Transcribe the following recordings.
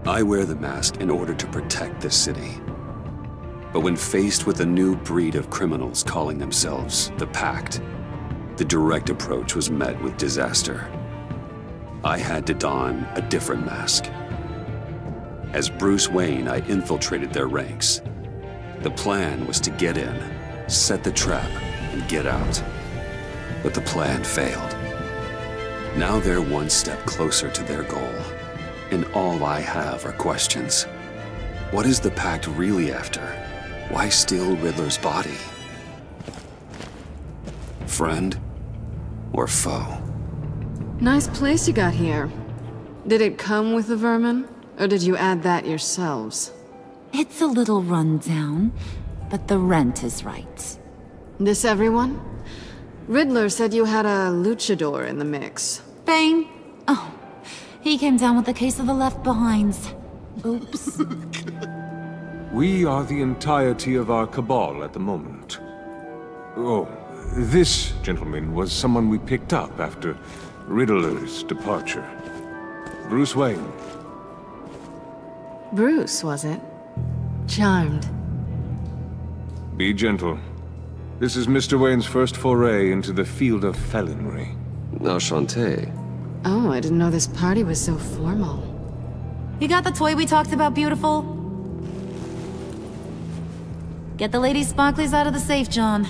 I wear the mask in order to protect this city. But when faced with a new breed of criminals calling themselves the Pact, the direct approach was met with disaster. I had to don a different mask. As Bruce Wayne, I infiltrated their ranks. The plan was to get in, set the trap, and get out. But the plan failed. Now they're one step closer to their goal, and all I have are questions. What is the Pact really after? Why steal Riddler's body? Friend or foe? Nice place you got here. Did it come with the vermin, or did you add that yourselves? It's a little rundown, but the rent is right. This everyone? Riddler said you had a luchador in the mix. Bane? Oh, he came down with a case of the left behinds. Oops. We are the entirety of our cabal at the moment. Oh, this gentleman was someone we picked up after Riddler's departure. Bruce Wayne. Bruce, was it? Charmed. Be gentle. This is Mr. Wayne's first foray into the field of felonry. Enchanté. Oh, I didn't know this party was so formal. You got the toy we talked about, beautiful? Get the Lady Sparklies out of the safe, John.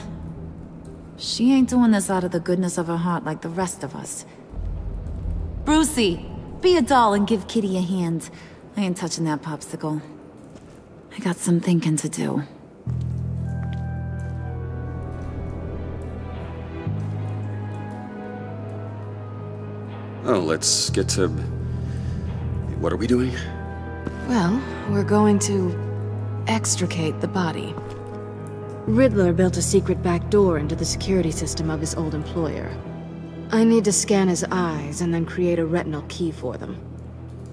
She ain't doing this out of the goodness of her heart like the rest of us. Brucey, be a doll and give Kitty a hand. I ain't touching that popsicle. I got some thinking to do. Oh, let's get to... What are we doing? Well, we're going to extricate the body. Riddler built a secret back door into the security system of his old employer. I need to scan his eyes and then create a retinal key for them.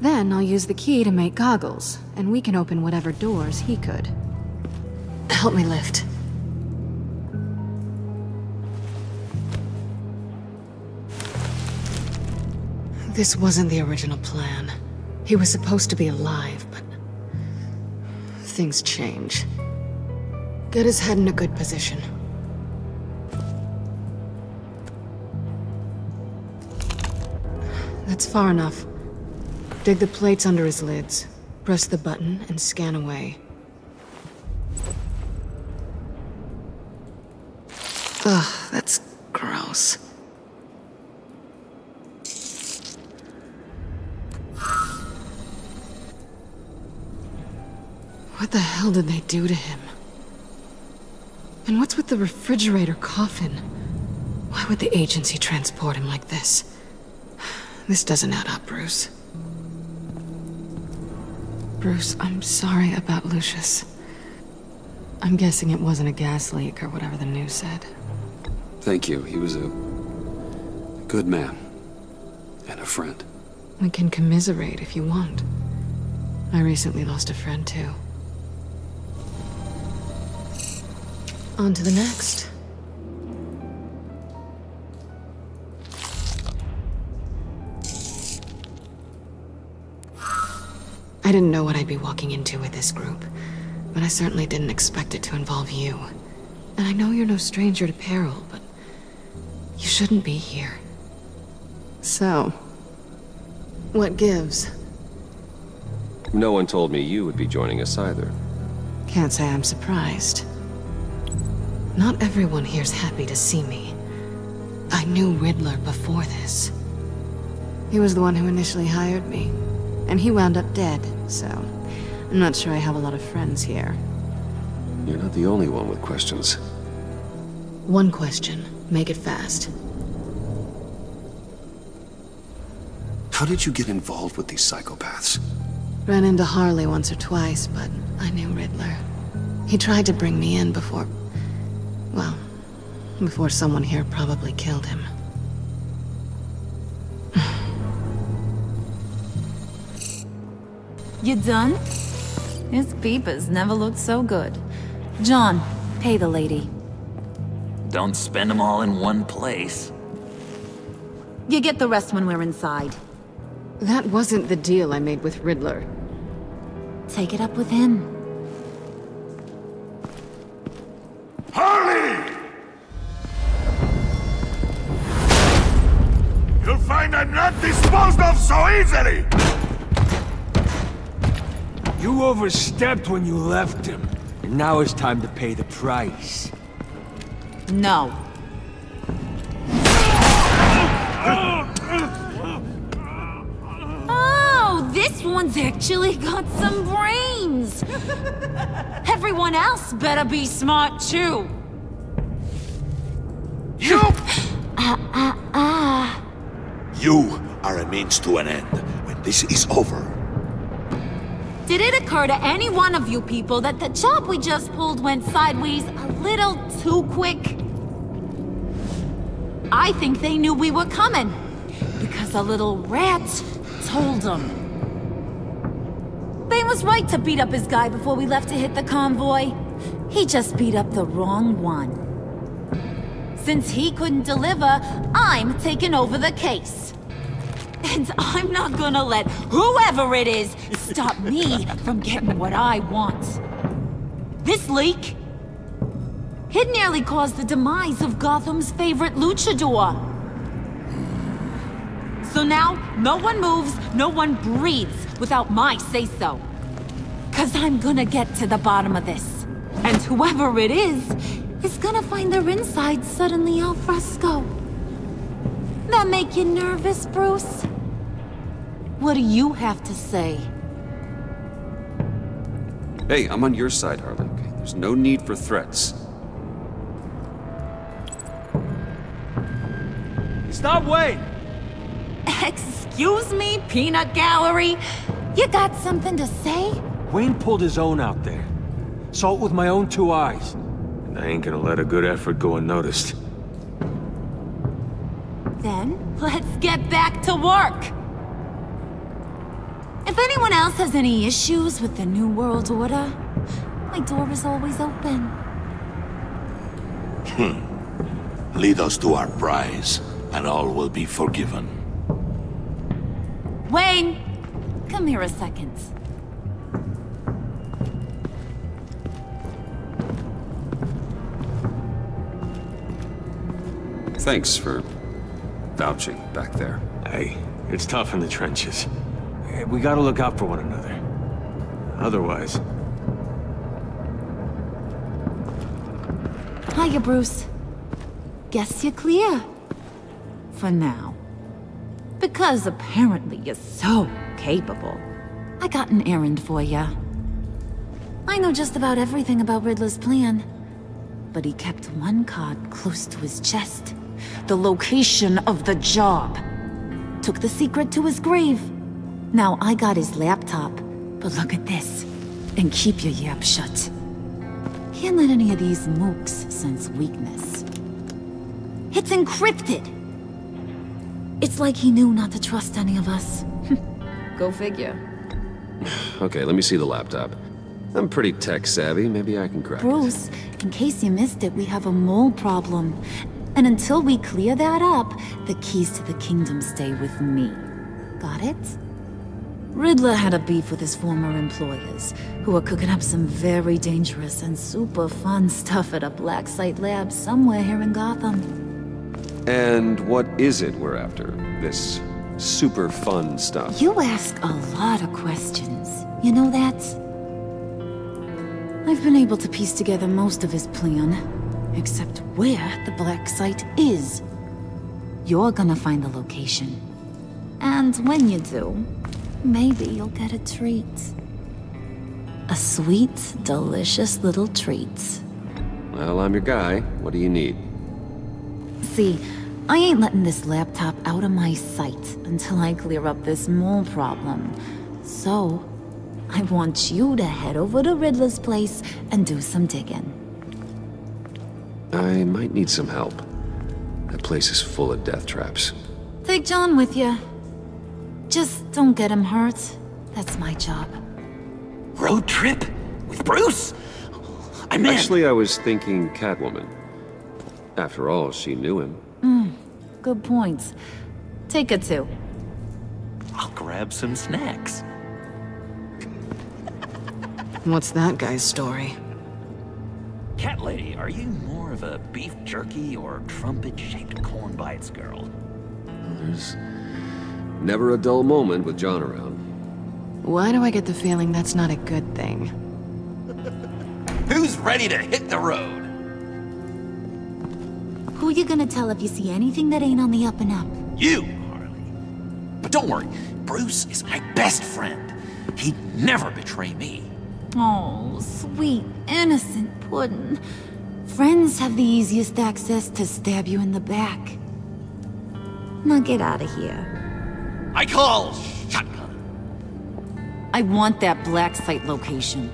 Then I'll use the key to make goggles, and we can open whatever doors he could. Help me lift. This wasn't the original plan. He was supposed to be alive, but... things change. Get his head in a good position. That's far enough. Dig the plates under his lids. Press the button and scan away. Ugh, that's gross. What the hell did they do to him? And what's with the refrigerator coffin? Why would the agency transport him like this? This doesn't add up, Bruce. Bruce, I'm sorry about Lucius. I'm guessing it wasn't a gas leak or whatever the news said. Thank you. He was a good man. And a friend. We can commiserate if you want. I recently lost a friend, too. On to the next. I didn't know what I'd be walking into with this group, but I certainly didn't expect it to involve you. And I know you're no stranger to peril, but you shouldn't be here. So, what gives? No one told me you would be joining us either. Can't say I'm surprised. Not everyone here's happy to see me. I knew Riddler before this. He was the one who initially hired me, and he wound up dead, so I'm not sure I have a lot of friends here. You're not the only one with questions. One question. Make it fast. How did you get involved with these psychopaths? Ran into Harley once or twice, but I knew Riddler. He tried to bring me in before... well, before someone here probably killed him. You done? His peepers never looked so good. John, pay the lady. Don't spend them all in one place. You get the rest when we're inside. That wasn't the deal I made with Riddler. Take it up with him. Harley! You'll find I'm not disposed of so easily! You overstepped when you left him. And now it's time to pay the price. No. Oh, this one's actually got some brains. Everyone else better be smart too. You! You are a means to an end. When this is over, Did it occur to any one of you people that the job we just pulled went sideways a little too quick? I think they knew we were coming, because a little rat told them. They was right to beat up his guy before we left to hit the convoy. He just beat up the wrong one. Since he couldn't deliver, I'm taking over the case. And I'm not gonna let whoever it is stop me from getting what I want. This leak, it nearly caused the demise of Gotham's favorite luchador. So now, no one moves, no one breathes without my say-so. 'Cause I'm gonna get to the bottom of this. And whoever it is gonna find their insides suddenly al fresco. That make you nervous, Bruce? What do you have to say? Hey, I'm on your side, Harley. Okay? There's no need for threats. Stop, Wayne! Excuse me, peanut gallery? You got something to say? Wayne pulled his own out there. Saw it with my own two eyes. And I ain't gonna let a good effort go unnoticed. Then, let's get back to work. If anyone else has any issues with the New World Order, my door is always open. Lead us to our prize, and all will be forgiven. Wayne, come here a second. Thanks for vouching back there. Hey, it's tough in the trenches. We gotta look out for one another. Otherwise... Hiya, Bruce. Guess you're clear. For now. Because apparently you're so capable. I got an errand for ya. I know just about everything about Riddler's plan. But he kept one card close to his chest. The location of the job. Took the secret to his grave. Now I got his laptop. But look at this. And keep your yap shut. Can't let any of these mooks sense weakness. It's encrypted! It's like he knew not to trust any of us. Go figure. Okay, let me see the laptop. I'm pretty tech-savvy. Maybe I can crack it. Bruce, in case you missed it, we have a mole problem. And until we clear that up, the keys to the kingdom stay with me. Got it? Riddler had a beef with his former employers, who were cooking up some very dangerous and super fun stuff at a black site lab somewhere here in Gotham. And what is it we're after? This super fun stuff? You ask a lot of questions. You know that? I've been able to piece together most of his plan, except where the black site is. You're gonna find the location. And when you do, maybe you'll get a treat. A sweet, delicious little treat. Well, I'm your guy. What do you need? See, I ain't letting this laptop out of my sight until I clear up this mole problem. So, I want you to head over to Riddler's place and do some digging. I might need some help. That place is full of death traps. Take John with you. Just don't get him hurt. That's my job. Road trip? With Bruce? I'm in. Actually, I was thinking Catwoman. After all, she knew him. Good point. Take her too. I'll grab grab some snacks. What's that guy's story? Cat lady, are you more of a beef jerky or trumpet-shaped corn bites girl? There's never a dull moment with John around. Why do I get the feeling that's not a good thing? Who's ready to hit the road? Who you gonna tell if you see anything that ain't on the up and up? You, Harley. But don't worry, Bruce is my best friend. He'd never betray me. Oh, sweet, innocent Puddin'. Friends have the easiest access to stab you in the back. Now get out of here. I call shotgun. I want that black site location.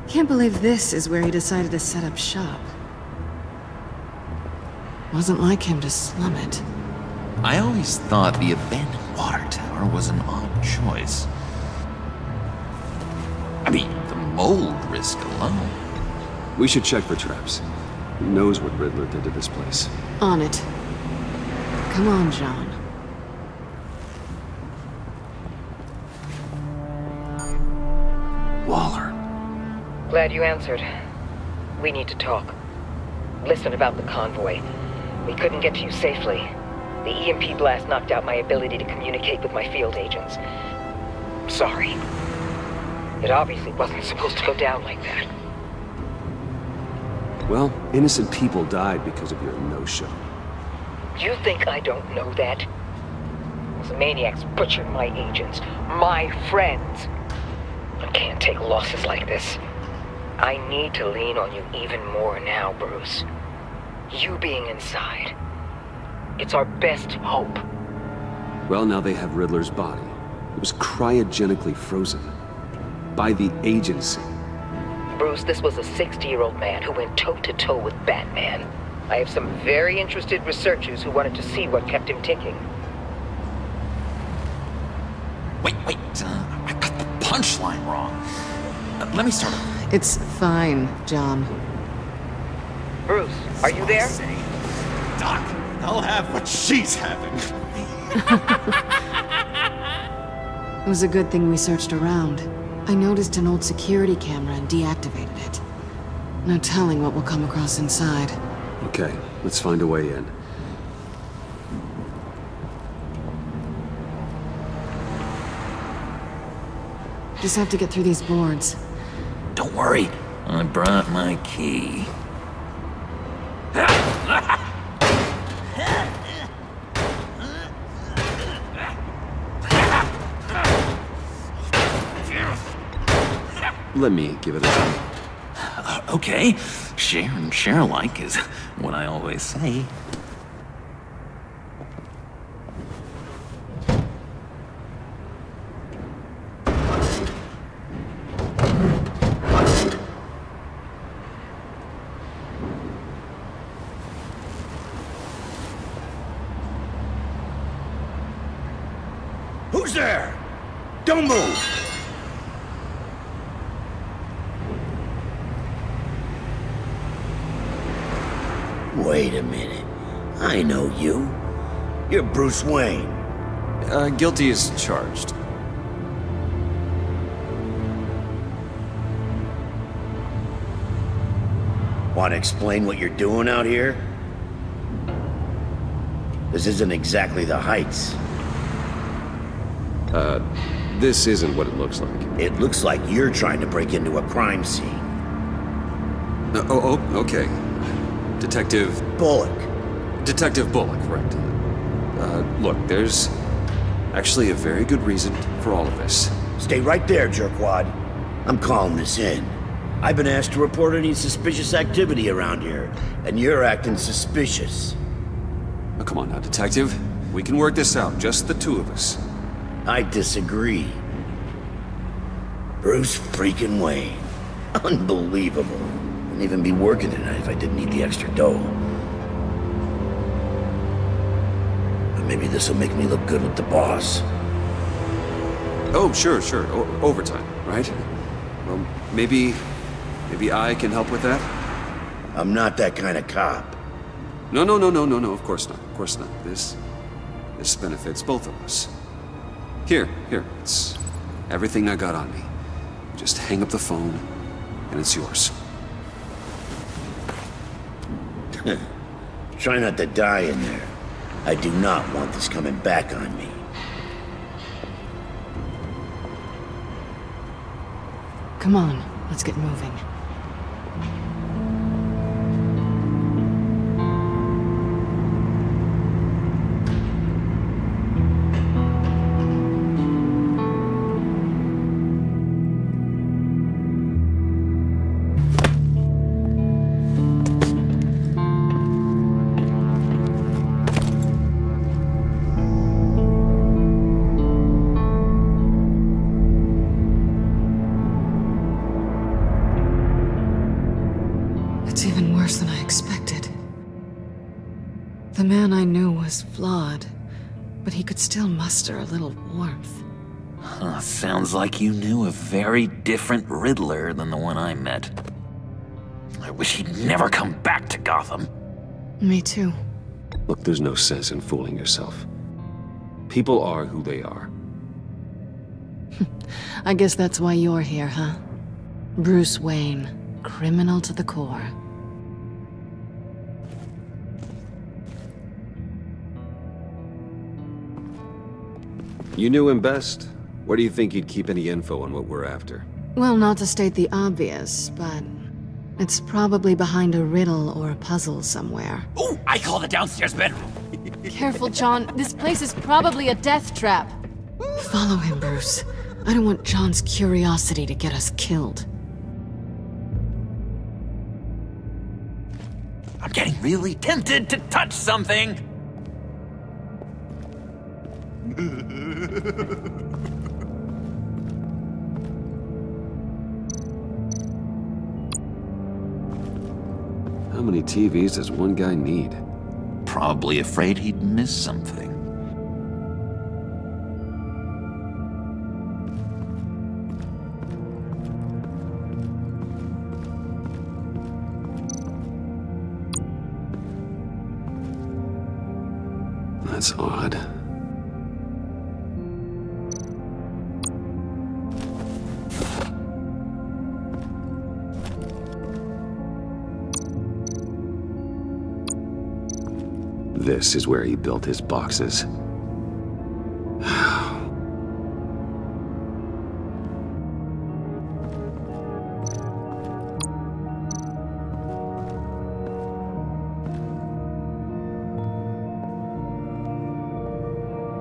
Can't believe this is where he decided to set up shop. Wasn't like him to slum it. I always thought the abandoned water tower was an odd choice. I mean, the mold risk alone. We should check for traps. Who knows what Riddler did to this place? On it. Come on, John. Waller. Glad you answered. We need to talk. Listen about the convoy. We couldn't get to you safely. The EMP blast knocked out my ability to communicate with my field agents. Sorry. It obviously wasn't supposed to go down like that. Well, innocent people died because of your no-show. You think I don't know that? Those maniacs butchered my agents, my friends. I can't take losses like this. I need to lean on you even more now, Bruce. You being inside. It's our best hope. Well, now they have Riddler's body. It was cryogenically frozen. By the agency. Bruce, this was a 60-year-old man who went toe-to-toe with Batman. I have some very interested researchers who wanted to see what kept him ticking. Wait, I got the punchline wrong. Let me start over. It's fine, John. Bruce, are you there? Doc, I'll have what she's having. It was a good thing we searched around. I noticed an old security camera and deactivated it. No telling what we'll come across inside. Okay, let's find a way in. Just have to get through these boards. Don't worry, I brought my key. Let me give it a try. Okay, share and share alike is what I always say. Who's there? Don't move! Wait a minute. I know you. You're Bruce Wayne. Guilty as charged. Want to explain what you're doing out here? This isn't exactly the Heights. This isn't what it looks like. It looks like you're trying to break into a crime scene. Okay. Detective Bullock. Correct. Look, there's actually a very good reason for all of this. Stay right there, jerkwad. I'm calling this in. I've been asked to report any suspicious activity around here, and you're acting suspicious. Oh, come on now, Detective. We can work this out, just the two of us. I disagree. Bruce freaking Wayne. Unbelievable. Wouldn't even be working tonight if I didn't need the extra dough. But maybe this'll make me look good with the boss. Oh, sure. Overtime, right? Well, maybe I can help with that? I'm not that kind of cop. No, of course not. This benefits both of us. Here, it's everything I got on me. Just hang up the phone, and it's yours. Try not to die in there. I do not want this coming back on me. Come on, let's get moving. It's even worse than I expected. The man I knew was flawed, but he could still muster a little warmth. Huh, sounds like you knew a very different Riddler than the one I met. I wish he'd never come back to Gotham. Me too. Look, there's no sense in fooling yourself. People are who they are. I guess that's why you're here, huh? Bruce Wayne, criminal to the core. You knew him best. Where do you think he'd keep any info on what we're after? Well, not to state the obvious, but it's probably behind a riddle or a puzzle somewhere. Ooh, I call the downstairs bedroom. Careful, John. This place is probably a death trap. Follow him, Bruce. I don't want John's curiosity to get us killed. I'm getting really tempted to touch something. How many TVs does one guy need? Probably afraid he'd miss something. That's odd. This is where he built his boxes.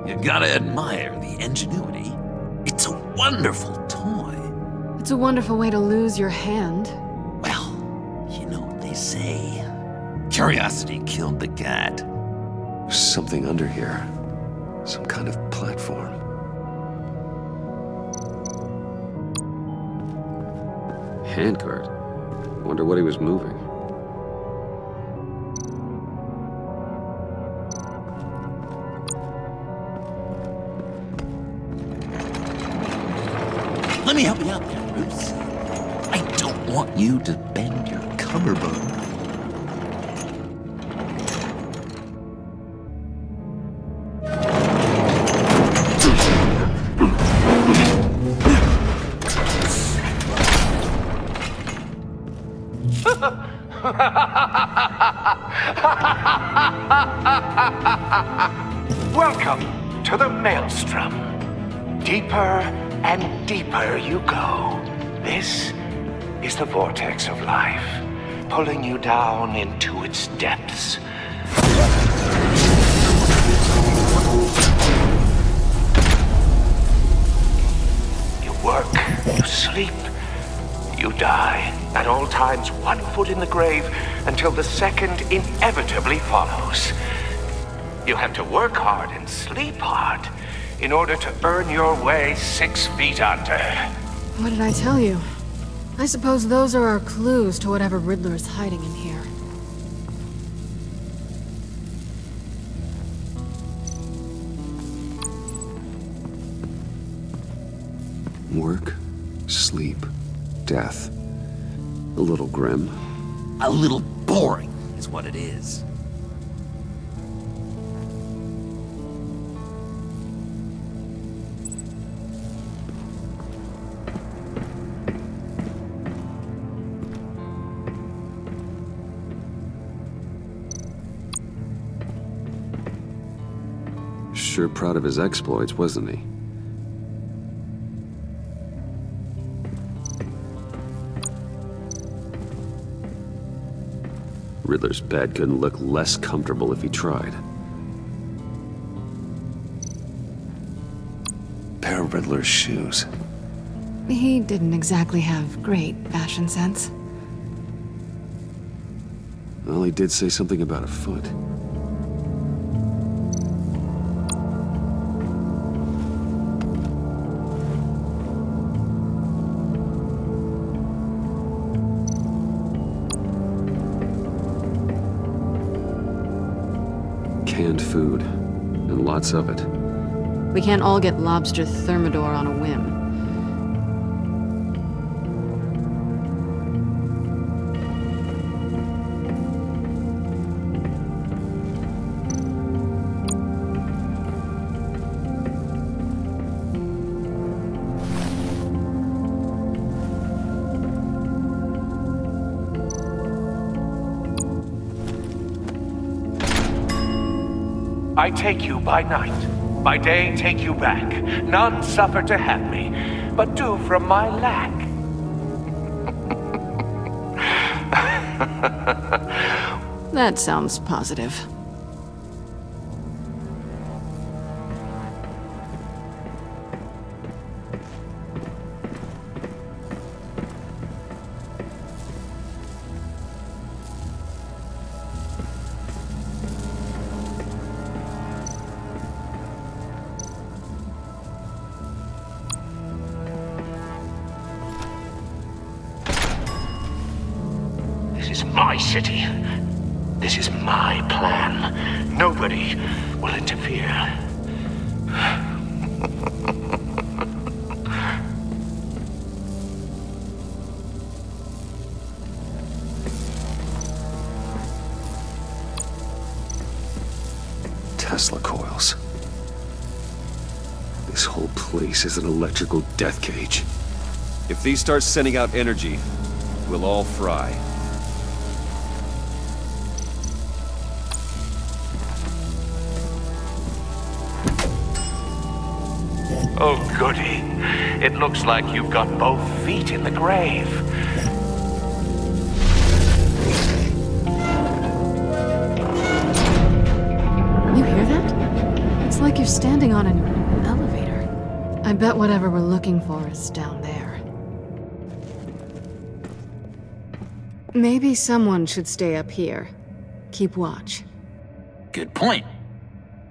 You gotta admire the ingenuity. It's a wonderful toy. It's a wonderful way to lose your hand. Well, you know what they say. Curiosity killed the cat. There's something under here. Some kind of platform. Handcart. Wonder what he was moving. Let me help you out there, Bruce. I don't want you to bend your collarbone. Welcome to the Maelstrom. Deeper and deeper you go. This is the vortex of life, pulling you down into its depths. You work, you sleep, you die. At all times, 1 foot in the grave until the second inevitably follows. You have to work hard and sleep hard in order to earn your way 6 feet under. What did I tell you? I suppose those are our clues to whatever Riddler is hiding in here. Work, sleep, death. A little grim. A little boring is what it is. Sure proud of his exploits, wasn't he? Riddler's bed couldn't look less comfortable if he tried. Pair of Riddler's shoes. He didn't exactly have great fashion sense. Well, he did say something about a foot. Canned food, and lots of it. We can't all get lobster thermidor on a whim. I take you by night, by day take you back. None suffer to have me, but do from my lack. That sounds positive. This is my city. This is my plan. Nobody will interfere. Tesla coils. This whole place is an electrical death cage. If these start sending out energy, we'll all fry. Oh, goody. It looks like you've got both feet in the grave. You hear that? It's like you're standing on an elevator. I bet whatever we're looking for is down there. Maybe someone should stay up here. Keep watch. Good point.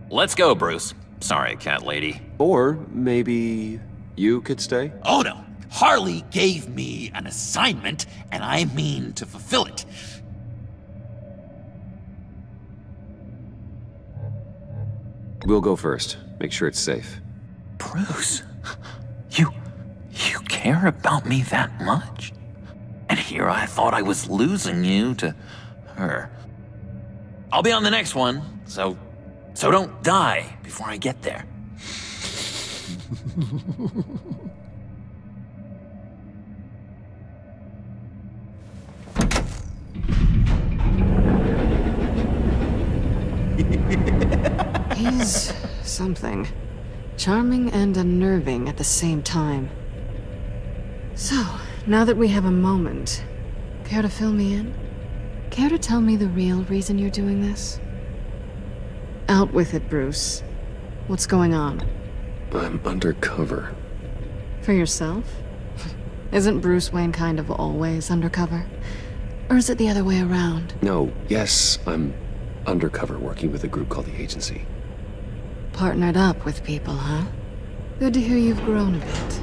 Let's go, Bruce. Sorry, cat lady. Or maybe you could stay? Oh no! Harley gave me an assignment, and I mean to fulfill it. We'll go first. Make sure it's safe. Bruce, you care about me that much? And here I thought I was losing you to her. I'll be on the next one, so don't die before I get there. He's something. Charming and unnerving at the same time. So, now that we have a moment, care to fill me in? Care to tell me the real reason you're doing this? Out with it, Bruce. What's going on? I'm undercover. For yourself? Isn't Bruce Wayne kind of always undercover? Or is it the other way around? No, yes, I'm undercover working with a group called the Agency. Partnered up with people, huh? Good to hear you've grown a bit.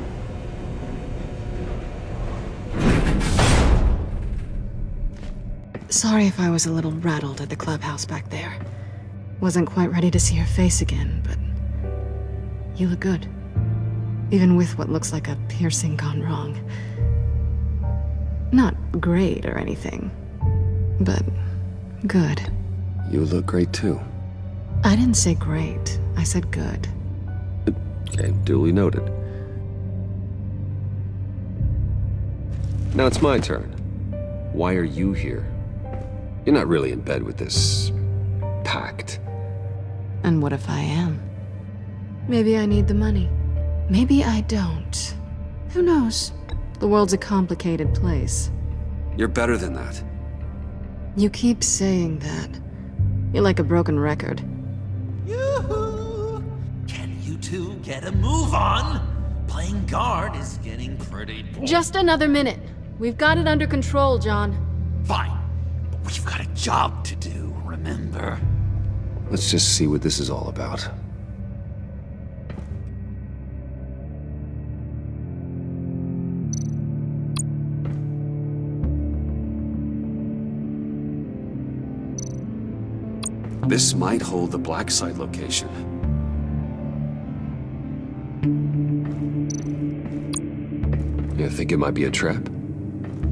Sorry if I was a little rattled at the clubhouse back there. Wasn't quite ready to see your face again, but you look good. Even with what looks like a piercing gone wrong. Not great or anything, but good. You look great too. I didn't say great, I said good. Okay, duly noted. Now it's my turn. Why are you here? You're not really in bed with this pact. And what if I am? Maybe I need the money. Maybe I don't. Who knows? The world's a complicated place. You're better than that. You keep saying that. You're like a broken record. Yoo-hoo! Can you two get a move on? Playing guard is getting pretty boring. Just another minute. We've got it under control, John. Fine. But we've got a job to do, remember? Let's just see what this is all about. This might hold the black site location. You think it might be a trap?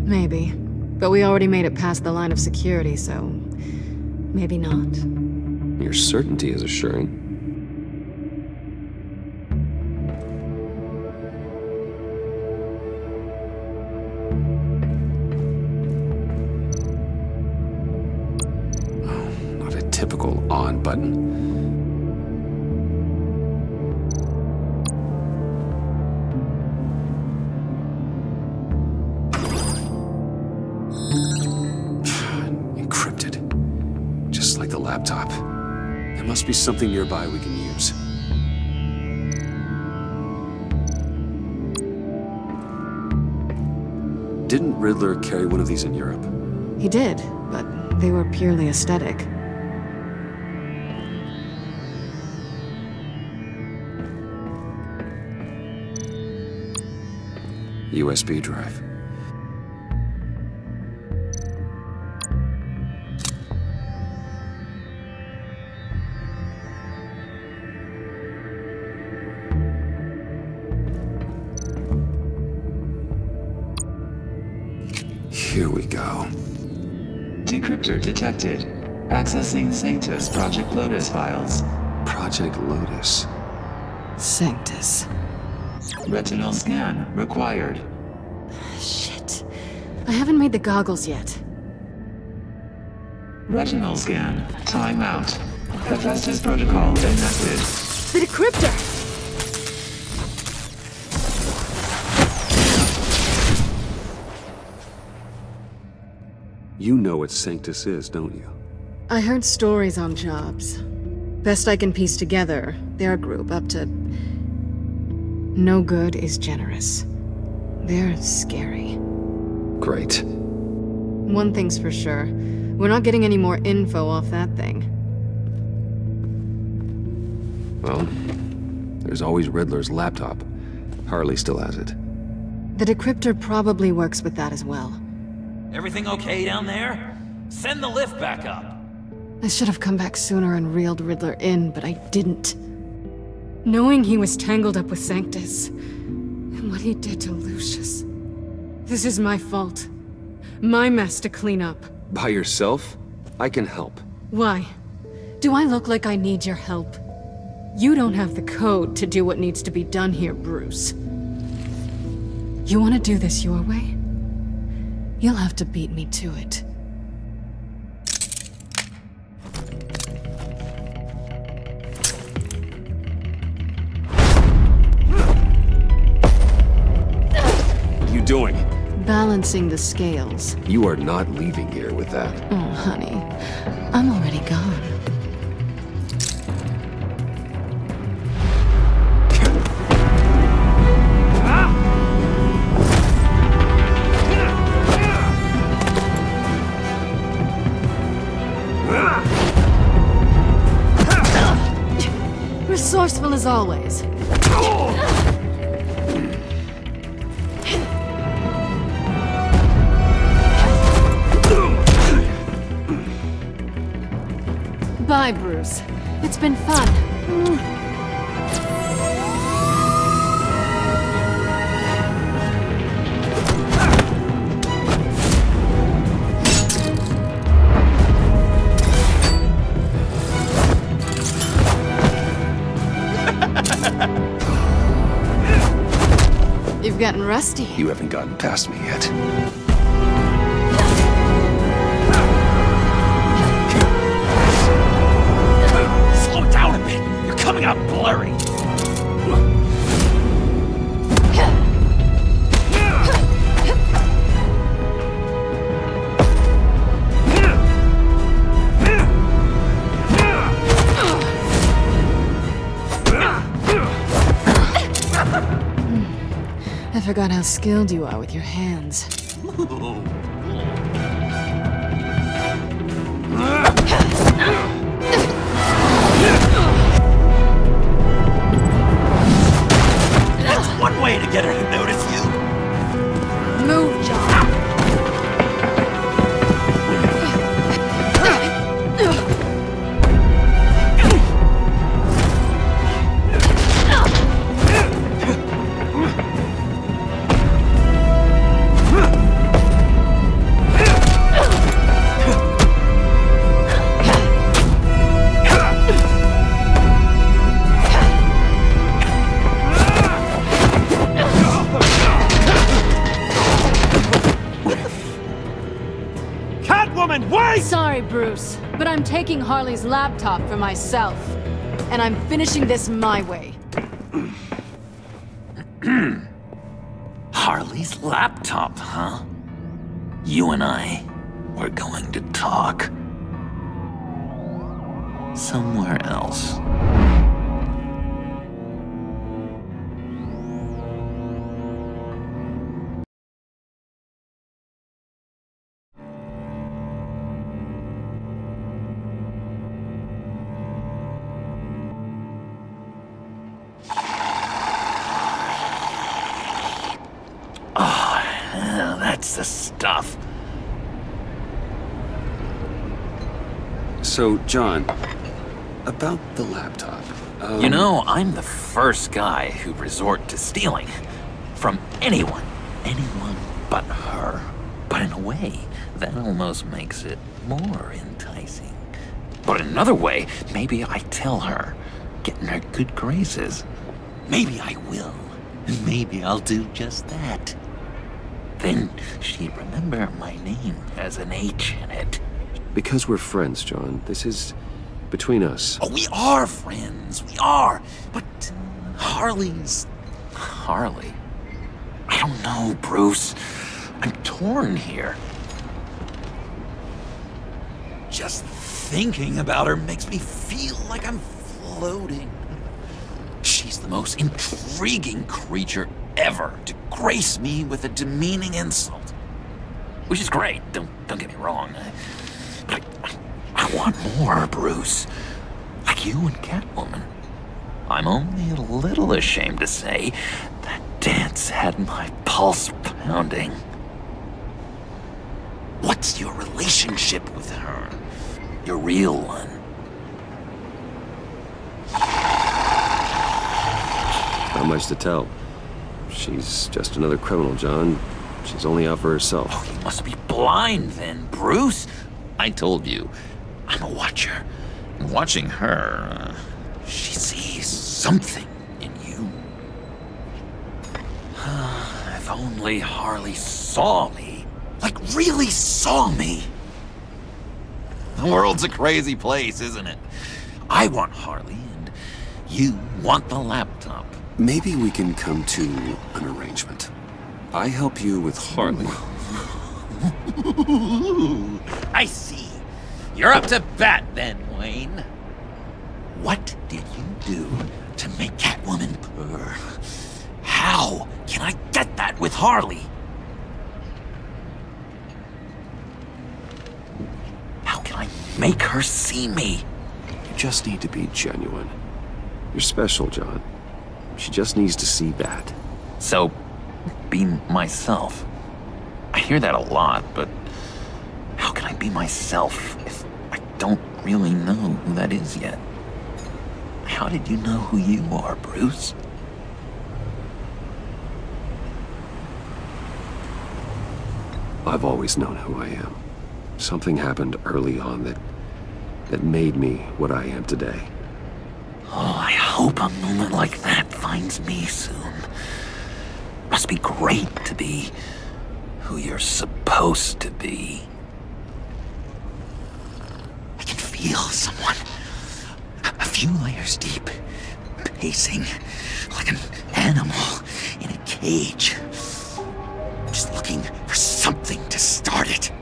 Maybe. But we already made it past the line of security, so... maybe not. Your certainty is assuring. Oh, not a typical on button. Encrypted. Just like the laptop. There must be something nearby we can use. Didn't Riddler carry one of these in Europe? He did, but they were purely aesthetic. USB drive. Here we go. Decryptor detected. Accessing Sanctus Project Lotus files. Project Lotus. Sanctus. Retinal scan required. Shit. I haven't made the goggles yet. Retinal scan. Timeout. Hephaestus protocol enacted. The decryptor! You know what Sanctus is, don't you? I heard stories on jobs. Best I can piece together, their group up to... no good is generous. They're scary. Great. One thing's for sure. We're not getting any more info off that thing. Well, there's always Riddler's laptop. Harley still has it. The decryptor probably works with that as well. Everything okay down there? Send the lift back up. I should have come back sooner and reeled Riddler in, but I didn't. Knowing he was tangled up with Sanctus, and what he did to Lucius. This is my fault. My mess to clean up. By yourself? I can help. Why? Do I look like I need your help? You don't have the code to do what needs to be done here, Bruce. You want to do this your way? You'll have to beat me to it. What are you doing? Balancing the scales. You are not leaving here with that. Oh, honey. I'm already gone. always. Bye, Bruce. It's been fun. You've gotten rusty. You haven't gotten past me yet. Slow down a bit. You're coming out blurry. I forgot how skilled you are with your hands. That's one way to get her to notice you. Move, John. Sorry, Bruce, but I'm taking Harley's laptop for myself. And I'm finishing this my way. Harley's laptop, huh? You and I, we're going to talk. Somewhere else. That's the stuff. So, John, about the laptop. You know, I'm the first guy who resort to stealing. From anyone. Anyone but her. But in a way, that almost makes it more enticing. But in another way, maybe I tell her, get in her good graces. Maybe I will. And maybe I'll do just that. Then she'd remember my name has an H in it. Because we're friends, John. This is between us. Oh, we are friends. We are. But Harley's... Harley? I don't know, Bruce. I'm torn here. Just thinking about her makes me feel like I'm floating. She's the most intriguing creature ever to grace me with a demeaning insult. Which is great, don't get me wrong. But I want more, Bruce. Like you and Catwoman. I'm only a little ashamed to say that dance had my pulse pounding. What's your relationship with her? Your real one? Not much to tell. She's just another criminal, John. She's only out for herself. Oh, you must be blind then, Bruce. I told you, I'm a watcher. And watching her, she sees something in you. If only Harley saw me. Like, really saw me. The world's a crazy place, isn't it? I want Harley, and you want the laptop. Maybe we can come to an arrangement. I help you with Harley. I see. You're up to bat then, Wayne. What did you do to make Catwoman purr? How can I get that with Harley? How can I make her see me? You just need to be genuine. You're special, John. She just needs to see that. So, be myself. I hear that a lot, but how can I be myself if I don't really know who that is yet? How did you know who you are, Bruce? I've always known who I am. Something happened early on that made me what I am today. Oh, I hope a moment like that finds me soon. Must be great to be who you're supposed to be. I can feel someone a few layers deep, pacing like an animal in a cage. Just looking for something to start it.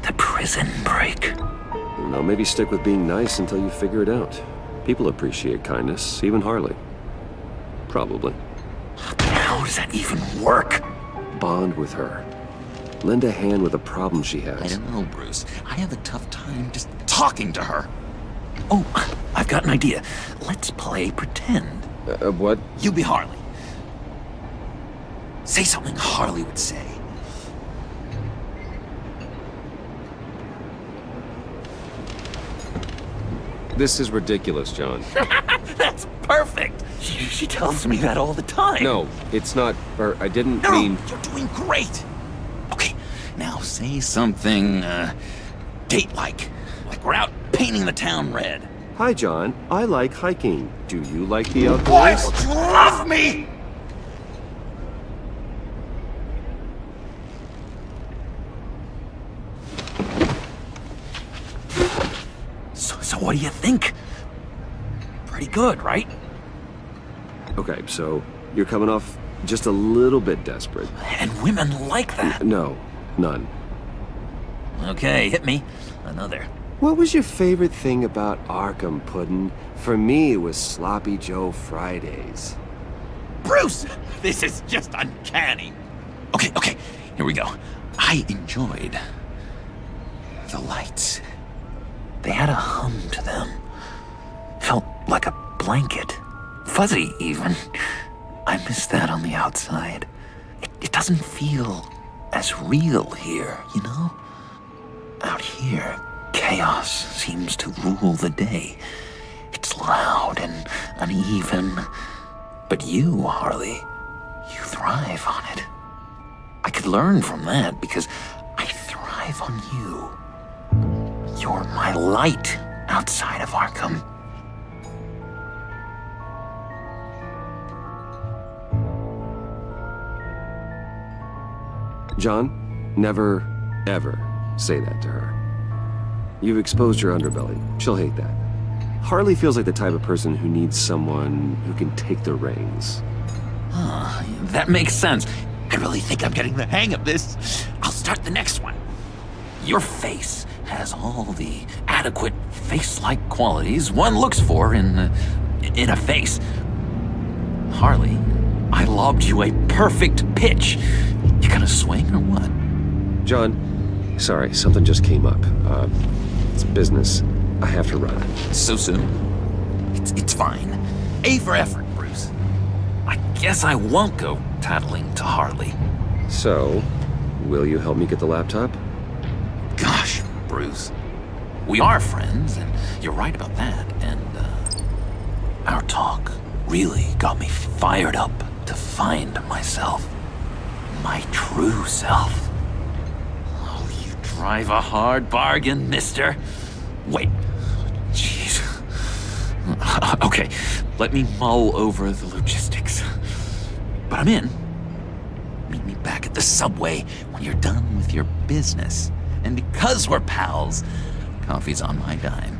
The prison break. Now, maybe stick with being nice until you figure it out. People appreciate kindness, even Harley. Probably. How does that even work? Bond with her. Lend a hand with a problem she has. I don't know, Bruce. I have a tough time just talking to her. Oh, I've got an idea. Let's play pretend. What? You be Harley. Say something Harley would say. This is ridiculous, John. That's perfect! She tells me that all the time. No, it's not, or I didn't mean... No, you're doing great! Okay, now say something, date-like. Like we're out painting the town red. Hi, John. I like hiking. Do you like the outdoors? Why don't you love me? So what do you think? Pretty good, right? Okay, so you're coming off just a little bit desperate. And women like that. No, none. Okay, hit me. Another. What was your favorite thing about Arkham, Puddin'? For me, it was Sloppy Joe Fridays. Bruce! This is just uncanny. Okay, here we go. I enjoyed the lights. They had a hum to them. Felt like a blanket. Fuzzy, even. I miss that on the outside. It doesn't feel as real here, you know? Out here, chaos seems to rule the day. It's loud and uneven. But you, Harley, you thrive on it. I could learn from that because I thrive on you. You're my light outside of Arkham. John, never, ever say that to her. You've exposed your underbelly. She'll hate that. Harley feels like the type of person who needs someone who can take the reins. That makes sense. I really think I'm getting the hang of this. I'll start the next one. Your face has all the adequate face-like qualities one looks for in a face. Harley, I lobbed you a perfect pitch. You gonna swing or what? John, sorry, something just came up. It's business. I have to run. So soon? It's fine. A for effort, Bruce. I guess I won't go tattling to Harley. So, will you help me get the laptop? Gosh, Bruce. We are friends, and you're right about that, and, our talk really got me fired up to find myself. My true self. Oh, you drive a hard bargain, mister. Wait. Jeez. Okay, let me mull over the logistics. But I'm in. Meet me back at the subway when you're done with your business. And because we're pals, coffee's on my dime.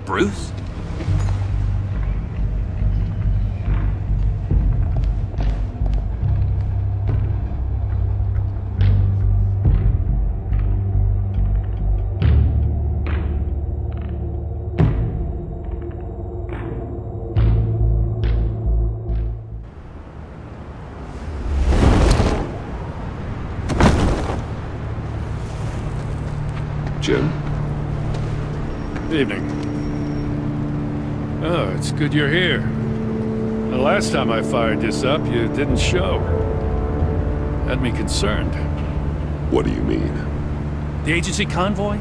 Bruce? Jim? Evening. Oh, it's good you're here. The last time I fired this up, you didn't show. Had me concerned. What do you mean? The agency convoy?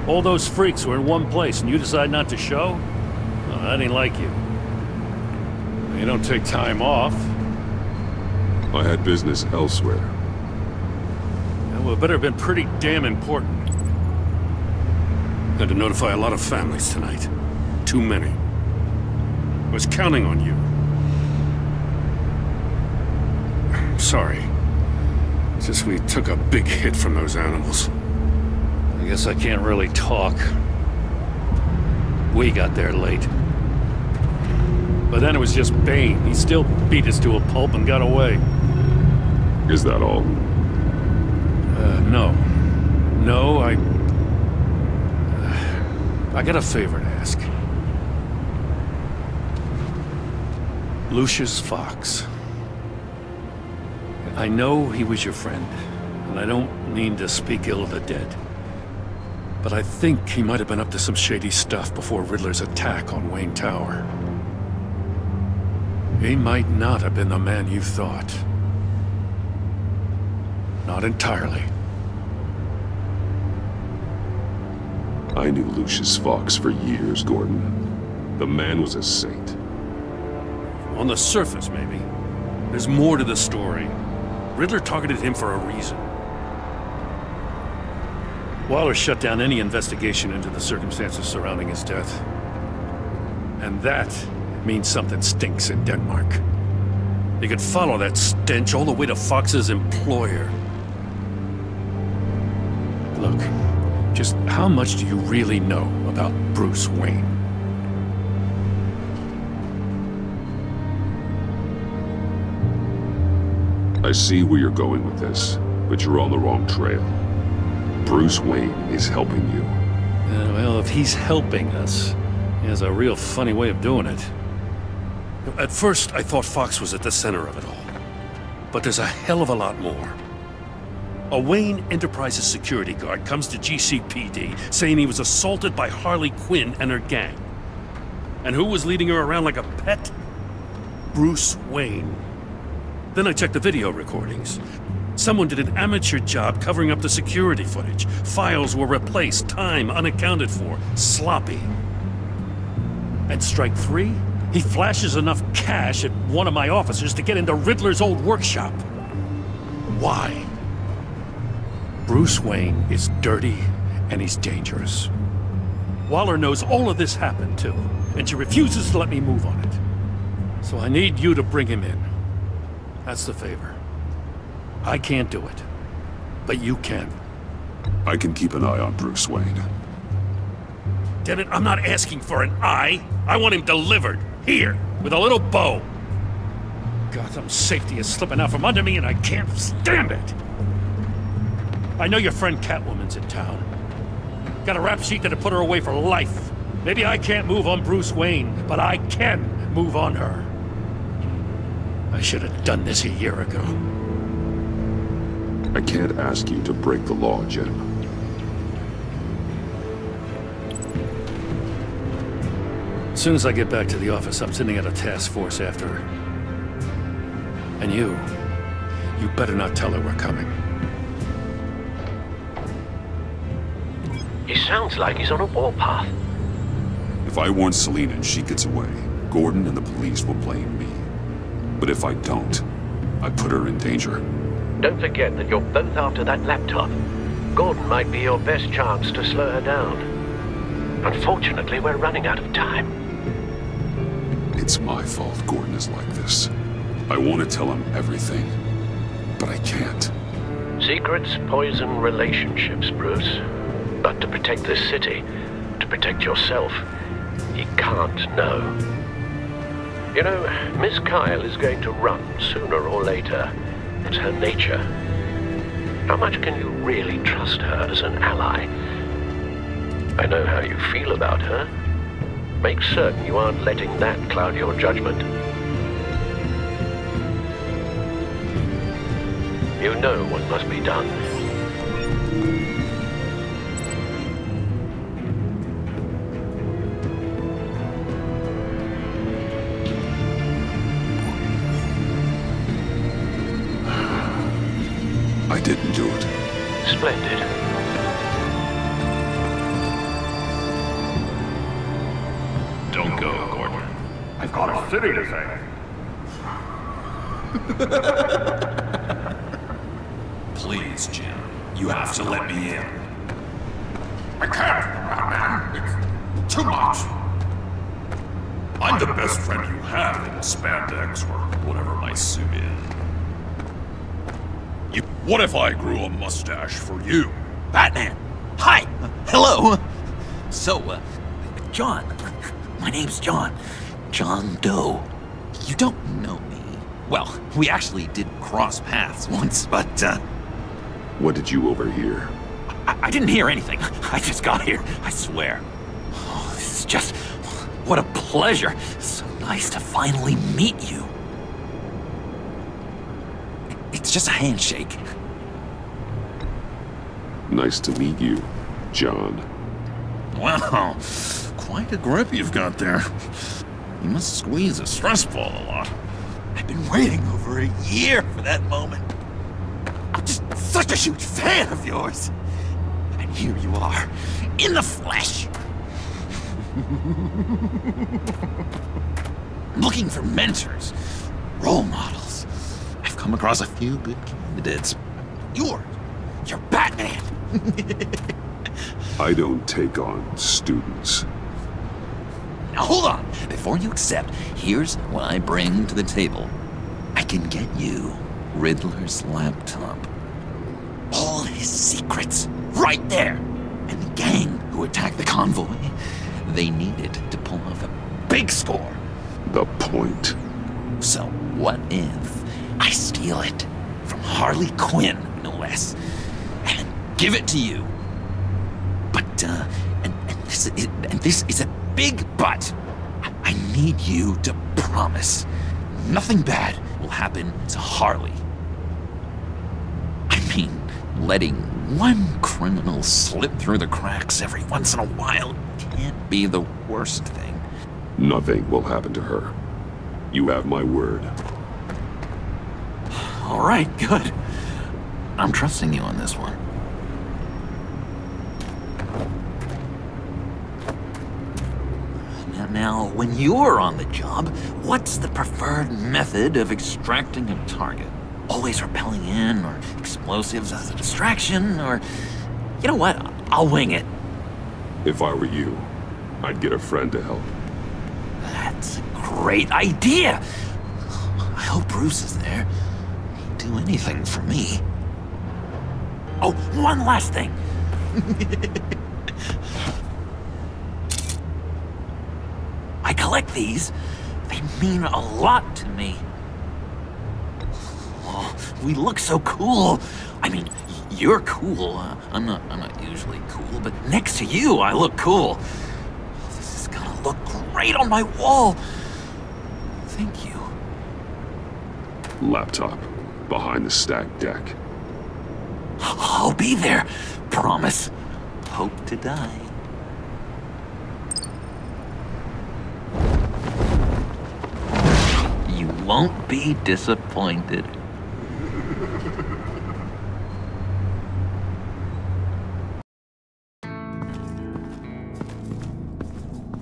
All those freaks were in one place and you decide not to show? Oh, that ain't like you. You don't take time off. I had business elsewhere. Well, it better have been pretty damn important. Had to notify a lot of families tonight. Too many. I was counting on you. Sorry. It's just we took a big hit from those animals. I guess I can't really talk. We got there late. But then it was just Bane. He still beat us to a pulp and got away. Is that all? No. No, I got a favor to ask. Lucius Fox. I know he was your friend, and I don't mean to speak ill of the dead. But I think he might have been up to some shady stuff before Riddler's attack on Wayne Tower. He might not have been the man you thought. Not entirely. I knew Lucius Fox for years, Gordon. The man was a saint. On the surface, maybe. There's more to the story. Riddler targeted him for a reason. Waller shut down any investigation into the circumstances surrounding his death. And that means something stinks in Denmark. You could follow that stench all the way to Fox's employer. Look, just how much do you really know about Bruce Wayne? I see where you're going with this, but you're on the wrong trail. Bruce Wayne is helping you. Well, if he's helping us, he has a real funny way of doing it. At first, I thought Fox was at the center of it all. But there's a hell of a lot more. A Wayne Enterprises security guard comes to GCPD saying he was assaulted by Harley Quinn and her gang. And who was leading her around like a pet? Bruce Wayne. Then I checked the video recordings. Someone did an amateur job covering up the security footage. Files were replaced, time unaccounted for, sloppy. At strike 3, he flashes enough cash at one of my officers to get into Riddler's old workshop. Why? Bruce Wayne is dirty and he's dangerous. Waller knows all of this happened too, and she refuses to let me move on it. So I need you to bring him in. That's the favor. I can't do it, but you can. I can keep an eye on Bruce Wayne. Damn it, I'm not asking for an eye. I want him delivered, here, with a little bow. Gotham's safety is slipping out from under me and I can't stand it. I know your friend Catwoman's in town. Got a rap sheet that'll put her away for life. Maybe I can't move on Bruce Wayne, but I can move on her. I should have done this a year ago. I can't ask you to break the law, Jim. As soon as I get back to the office, I'm sending out a task force after her. And you better not tell her we're coming. He sounds like he's on a warpath. If I warn Selina and she gets away, Gordon and the police will blame me. But if I don't, I put her in danger. Don't forget that you're both after that laptop. Gordon might be your best chance to slow her down. Unfortunately, we're running out of time. It's my fault Gordon is like this. I want to tell him everything, but I can't. Secrets poison relationships, Bruce. But to protect this city, to protect yourself, you can't know. You know, Miss Kyle is going to run sooner or later. It's her nature. How much can you really trust her as an ally? I know how you feel about her. Make certain you aren't letting that cloud your judgment. You know what must be done. you go, Gordon. I've got a city to save. Please, Jim. You have to let me in. I can't, Batman. It's too much. I'm the best friend you have in spandex or whatever my suit is. What if I grew a mustache for you? Batman! Hi! Hello! So, John. My name's John. John Doe. You don't know me. Well, we actually did cross paths once, but, What did you overhear? I didn't hear anything. I just got here, I swear. Oh, this is just... what a pleasure. So nice to finally meet you. It's just a handshake. Nice to meet you, John. Wow, quite a grip you've got there. You must squeeze a stress ball a lot. I've been waiting over a year for that moment. I'm just such a huge fan of yours. And here you are, in the flesh. Looking for mentors, role models. I've come across a few good candidates. You're Batman. I don't take on students. Now hold on. Before you accept, here's what I bring to the table. I can get you Riddler's laptop. All his secrets, right there. And the gang who attacked the convoy, they needed to pull off a big score. The point. So what if I steal it from Harley Quinn, no less, and give it to you? But, and this is a big but. I need you to promise nothing bad will happen to Harley. I mean, letting one criminal slip through the cracks every once in a while can't be the worst thing. Nothing will happen to her. You have my word. All right, good. I'm trusting you on this one. Now, when you're on the job, what's the preferred method of extracting a target? Always rappelling in, or explosives as a distraction, or... You know what? I'll wing it. If I were you, I'd get a friend to help. That's a great idea! I hope Bruce is there. He'd do anything for me. Oh, one last thing! I collect these. They mean a lot to me. Oh, we look so cool. I mean, you're cool. I'm not usually cool, but next to you, I look cool. This is gonna look great on my wall. Thank you. Laptop. Behind the stacked deck. I'll be there. Promise. Hope to die. You won't be disappointed.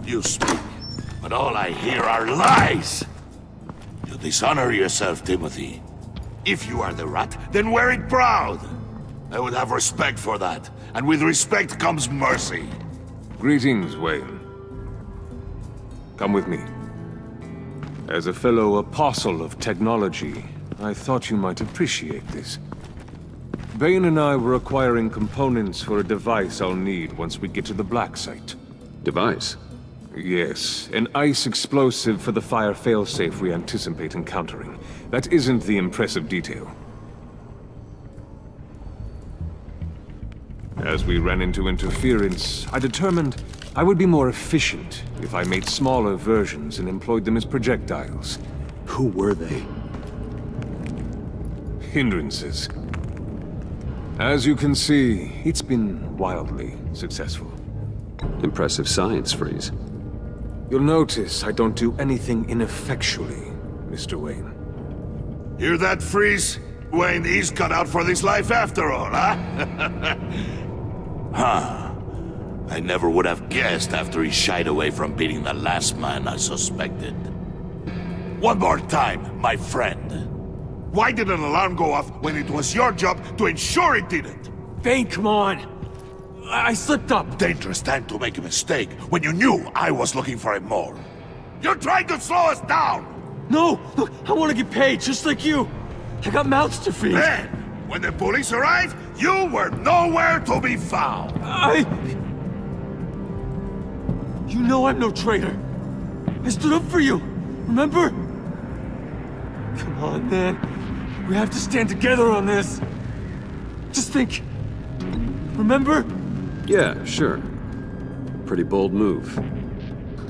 You speak, but all I hear are lies! You dishonor yourself, Timothy. If you are the rat, then wear it proud! I would have respect for that, and with respect comes mercy. Greetings, Wayne. Come with me. As a fellow apostle of technology, I thought you might appreciate this. Bane and I were acquiring components for a device I'll need once we get to the Black Site. Device? Yes, an ice explosive for the fire failsafe we anticipate encountering. That isn't the impressive detail. As we ran into interference, I determined I would be more efficient if I made smaller versions and employed them as projectiles. Who were they? Hindrances. As you can see, it's been wildly successful. Impressive science, Freeze. You'll notice I don't do anything ineffectually, Mr. Wayne. Hear that, Freeze? Wayne, he's cut out for this life after all, huh? Huh. I never would have guessed after he shied away from beating the last man I suspected. One more time, my friend. Why did an alarm go off when it was your job to ensure it didn't? Bane, come on! I slipped up! Dangerous time to make a mistake when you knew I was looking for him more. You're trying to slow us down! No! Look, I want to get paid, just like you! I got mouths to feed! Then, when the police arrived, you were nowhere to be found! You know I'm no traitor! I stood up for you, remember? Come on, man. We have to stand together on this. Just think. Remember? Yeah, sure. Pretty bold move.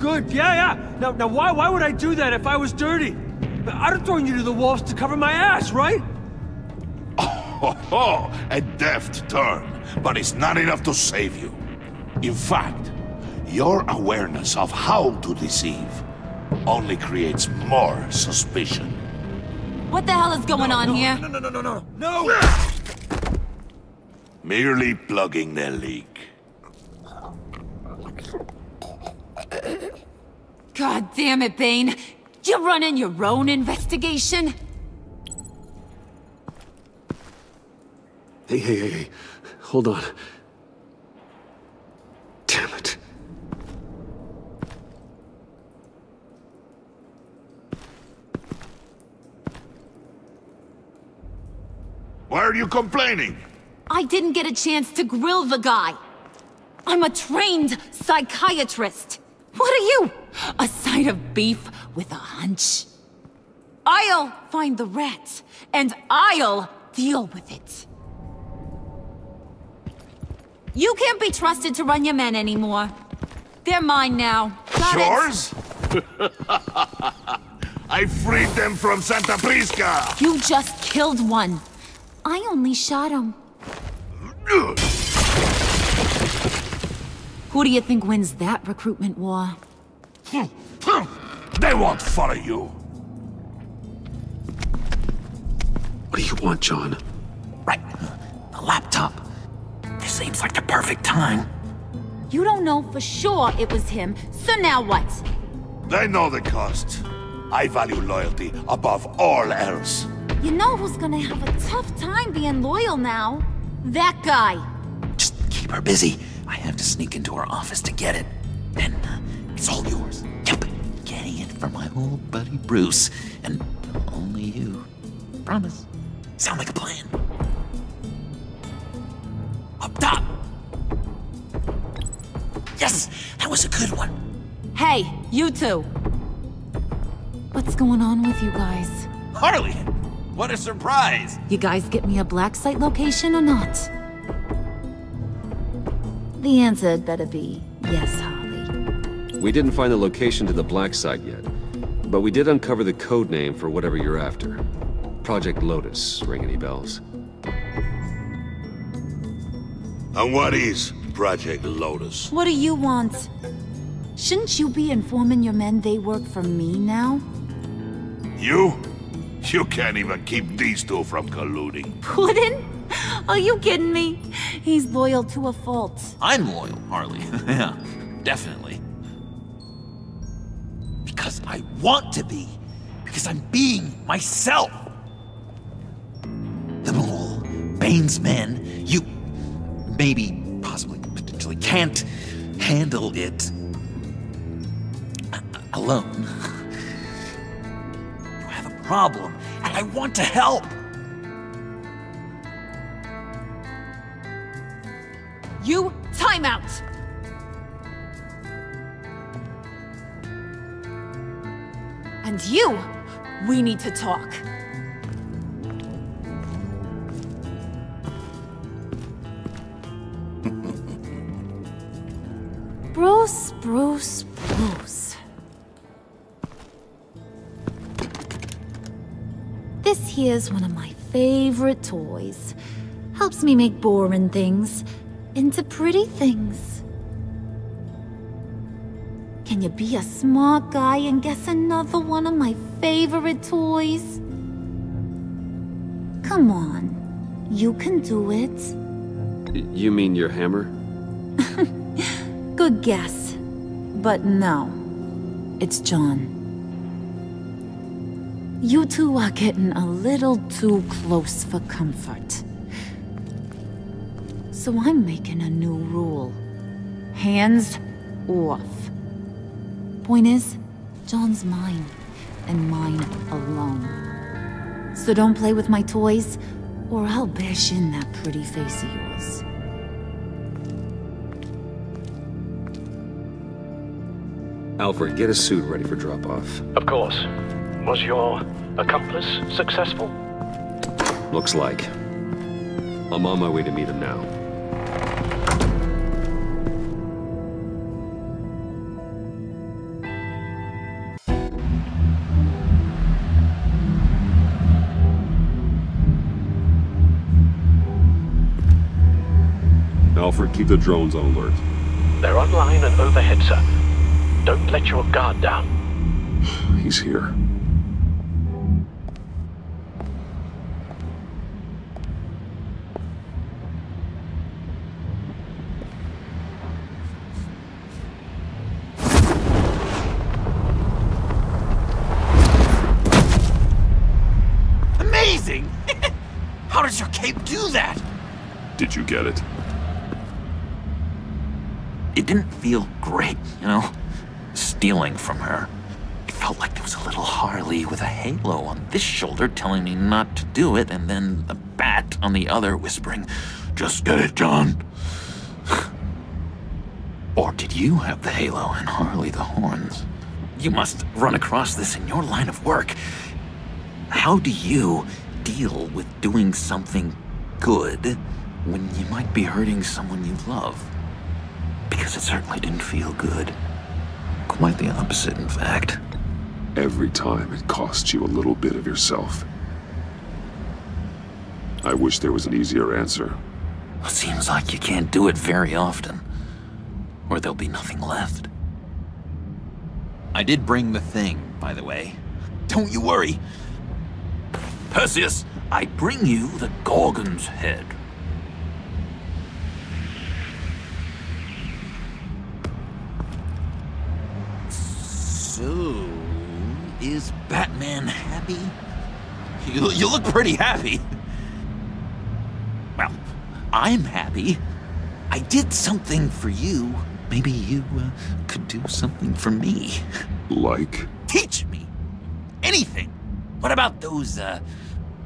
Good, yeah. Now why would I do that if I was dirty? I'd have thrown you to the wolves to cover my ass, right? Oh, a deft turn, but it's not enough to save you. In fact, your awareness of how to deceive only creates more suspicion. What the hell is going on here? No! Merely plugging the leak. God damn it, Bane. You're running your own investigation? Hey. Hold on. Damn it. Why are you complaining? I didn't get a chance to grill the guy. I'm a trained psychiatrist. What are you? A side of beef with a hunch? I'll find the rat, and I'll deal with it. You can't be trusted to run your men anymore. They're mine now. Got Yours? I freed them from Santa Prisca! You just killed one. I only shot him. Who do you think wins that recruitment war? They won't follow you. What do you want, John? Right. The laptop. This seems like the perfect time. You don't know for sure it was him, so now what? They know the cost. I value loyalty above all else. You know who's gonna have a tough time being loyal now? That guy. Just keep her busy. I have to sneak into her office to get it. Then it's all yours. Yep. Getting it from my old buddy Bruce. And only you. Promise. Sound like a plan. Up top. Yes, that was a good one. Hey, you two. What's going on with you guys? Harley, what a surprise. You guys get me a black site location or not? The answer had better be yes, Harley. We didn't find the location to the black site yet, but we did uncover the code name for whatever you're after. Project Lotus. Ring any bells? And what is Project Lotus? What do you want? Shouldn't you be informing your men they work for me now? You? You can't even keep these two from colluding. Puddin'? Are you kidding me? He's loyal to a fault. I'm loyal, Harley. Yeah, definitely. Because I want to be. Because I'm being myself. The mole, Bane's men, you maybe, possibly, potentially can't handle it alone. You have a problem, and I want to help. You, time out! And you, we need to talk. Bruce. This here's one of my favorite toys. Helps me make boring things into pretty things. Can you be a smart guy and guess another one of my favorite toys? Come on, you can do it. You mean your hammer? Good guess. But no. It's John. You two are getting a little too close for comfort. So I'm making a new rule. Hands off. Point is, John's mine, and mine alone. So don't play with my toys, or I'll bash in that pretty face of yours. Alfred, get a suit ready for drop-off. Of course. Was your accomplice successful? Looks like. I'm on my way to meet him now. Alfred, keep the drones on alert. They're online and overhead, sir. Don't let your guard down. He's here. Amazing! How does your cape do that? Did you get it? It didn't feel great, you know, stealing from her. It felt like there was a little Harley with a halo on this shoulder telling me not to do it, and then a bat on the other whispering, "Just get it, John." Or did you have the halo and Harley the horns? You must run across this in your line of work. How do you deal with doing something good when you might be hurting someone you love? Because it certainly didn't feel good. Quite the opposite, in fact. Every time it costs you a little bit of yourself. I wish there was an easier answer. It seems like you can't do it very often, or there'll be nothing left. I did bring the thing, by the way. Don't you worry. Perseus, I bring you the Gorgon's head. So, is Batman happy? You look pretty happy. Well, I'm happy. I did something for you. Maybe you could do something for me. Like? Teach me. Anything. What about those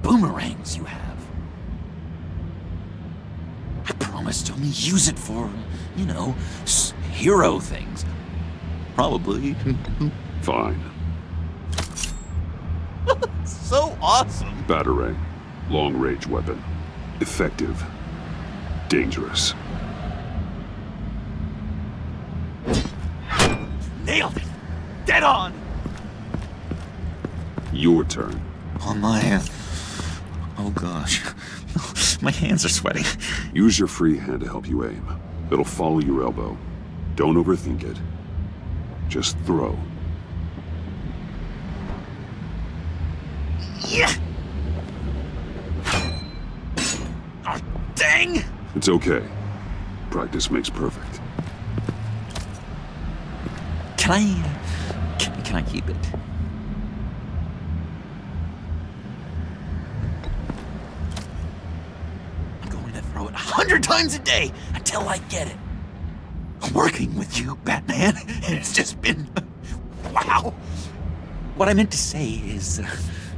boomerangs you have? I promised to only use it for, you know, hero things. Probably. Fine. So awesome. Batarang. Long-range weapon. Effective. Dangerous. Nailed it. Dead on. Your turn. On my... Oh gosh. My hands are sweating. Use your free hand to help you aim. It'll follow your elbow. Don't overthink it. Just throw. Yeah. Oh, dang! It's okay. Practice makes perfect. Can I keep it? I'm going to throw it 100 times a day until I get it. I'm working with you, Batman, and it's just been... wow! What I meant to say is,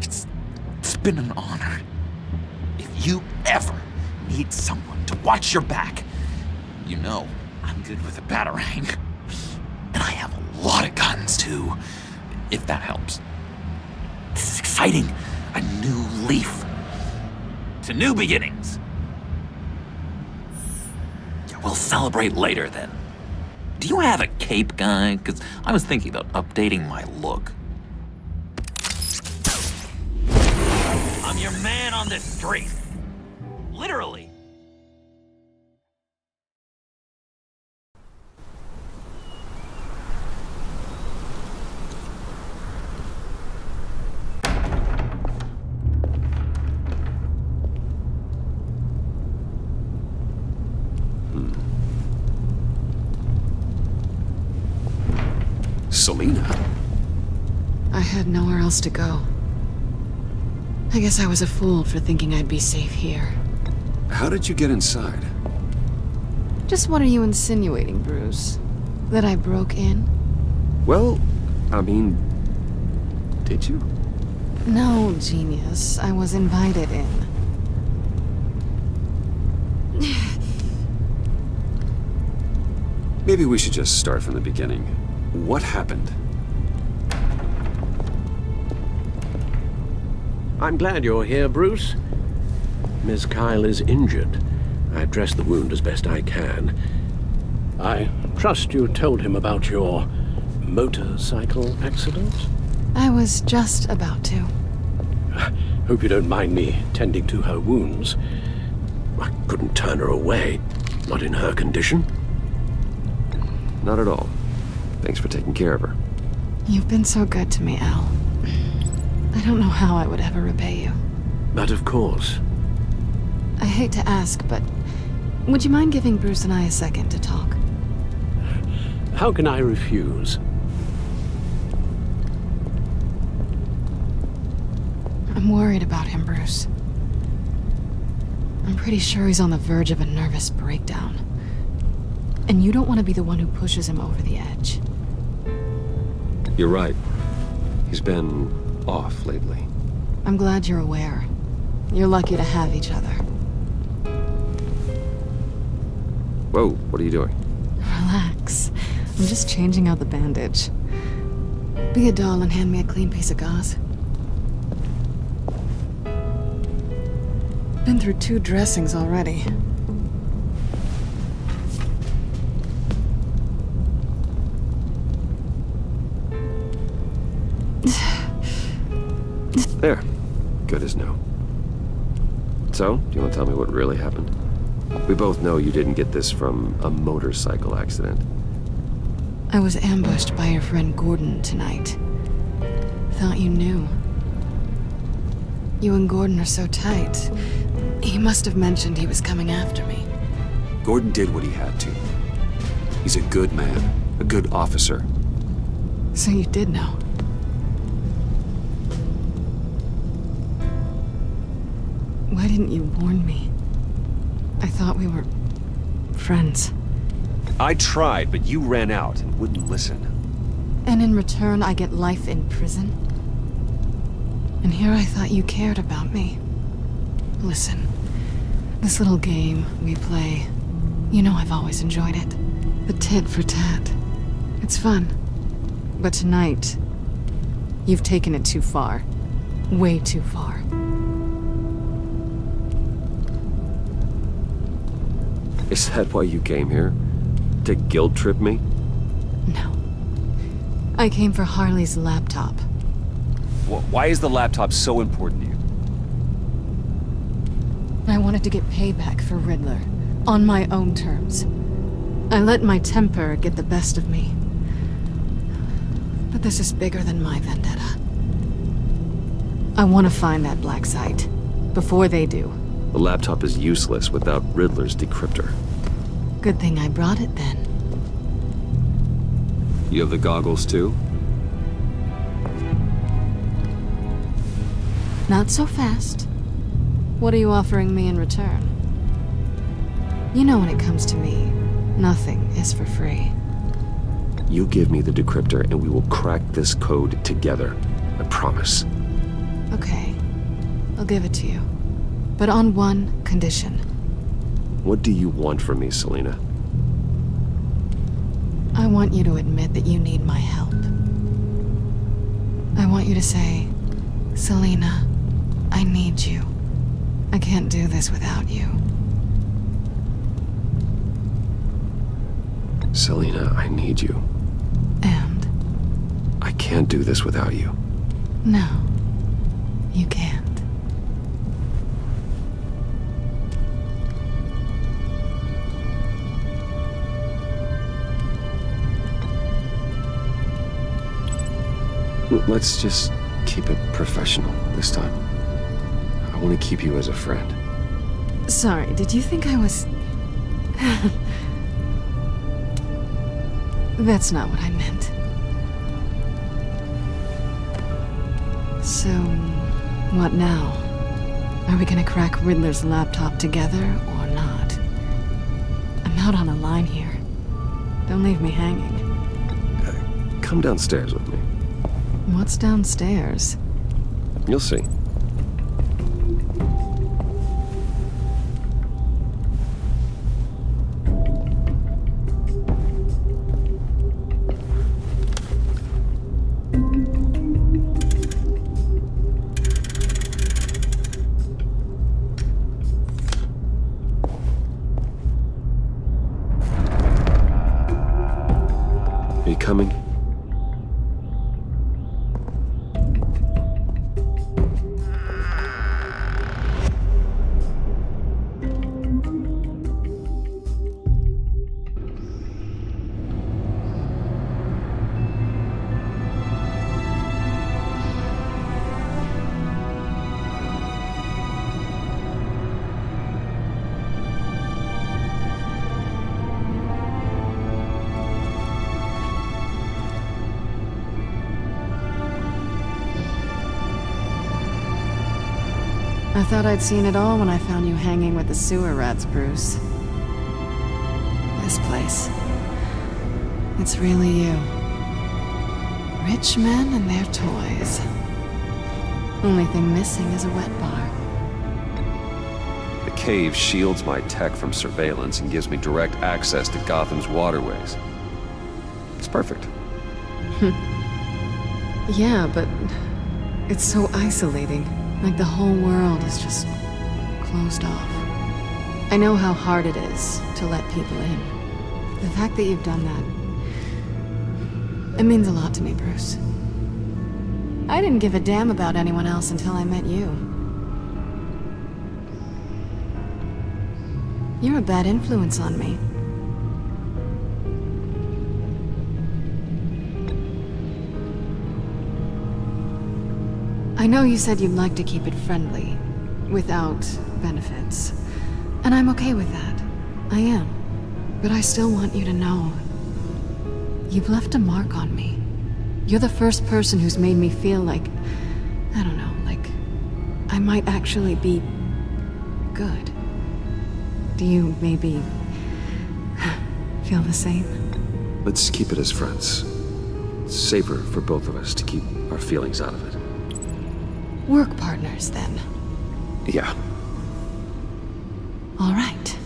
it's been an honor. If you ever need someone to watch your back, you know I'm good with a batarang. And I have a lot of guns, too, if that helps. This is exciting. A new leaf. To new beginnings. Yeah, we'll celebrate later, then. Do you have a cape, guy? Because I was thinking about updating my look. I'm your man on this street. Literally. Selina? I had nowhere else to go. I guess I was a fool for thinking I'd be safe here. How did you get inside? Just what are you insinuating, Bruce? That I broke in? Well, I mean... did you? No, genius. I was invited in. Maybe we should just start from the beginning. What happened? I'm glad you're here, Bruce. Miss Kyle is injured. I dressed the wound as best I can. I trust you told him about your motorcycle accident? I was just about to. Hope you don't mind me tending to her wounds. I couldn't turn her away, not in her condition. Not at all. Thanks for taking care of her. You've been so good to me, Al. I don't know how I would ever repay you. But of course. I hate to ask, but would you mind giving Bruce and I a second to talk? How can I refuse? I'm worried about him, Bruce. I'm pretty sure he's on the verge of a nervous breakdown. And you don't want to be the one who pushes him over the edge. You're right. He's been off lately. I'm glad you're aware. You're lucky to have each other. Whoa, what are you doing? Relax. I'm just changing out the bandage. Be a doll and hand me a clean piece of gauze. Been through 2 dressings already. There. Good as new. So, do you want to tell me what really happened? We both know you didn't get this from a motorcycle accident. I was ambushed by your friend Gordon tonight. Thought you knew. You and Gordon are so tight. He must have mentioned he was coming after me. Gordon did what he had to. He's a good man, a good officer. So you did know. Why didn't you warn me? I thought we were friends. I tried, but you ran out and wouldn't listen. And in return, I get life in prison? And here I thought you cared about me. Listen, this little game we play, you know I've always enjoyed it. The tit for tat. It's fun. But tonight, you've taken it too far. Way too far. Is that why you came here? To guilt trip me? No. I came for Harley's laptop. Why is the laptop so important to you? I wanted to get payback for Riddler. On my own terms. I let my temper get the best of me. But this is bigger than my vendetta. I want to find that black site. Before they do. The laptop is useless without Riddler's decryptor. Good thing I brought it then. You have the goggles too? Not so fast. What are you offering me in return? You know when it comes to me, nothing is for free. You give me the decryptor and we will crack this code together. I promise. Okay. I'll give it to you. But on one condition. What do you want from me, Selina? I want you to admit that you need my help. I want you to say, Selina, I need you. I can't do this without you. Selina, I need you. And? I can't do this without you. No, you can't. Let's just keep it professional this time. I want to keep you as a friend. Sorry, did you think I was... That's not what I meant. So, what now? Are we gonna crack Riddler's laptop together, or not? I'm out on a line here. Don't leave me hanging. Come downstairs with me. What's downstairs? You'll see. Are you coming? I thought I'd seen it all when I found you hanging with the sewer rats, Bruce. This place. It's really you. Rich men and their toys. Only thing missing is a wet bar. The cave shields my tech from surveillance and gives me direct access to Gotham's waterways. It's perfect. Yeah, but it's so isolating. Like the whole world is just closed off. I know how hard it is to let people in. The fact that you've done that, it means a lot to me, Bruce. I didn't give a damn about anyone else until I met you. You're a bad influence on me. I know you said you'd like to keep it friendly, without benefits. And I'm okay with that. I am. But I still want you to know. You've left a mark on me. You're the first person who's made me feel like, I don't know, like I might actually be good. Do you maybe feel the same? Let's keep it as friends. It's safer for both of us to keep our feelings out of it. Work partners, then. Yeah. All right.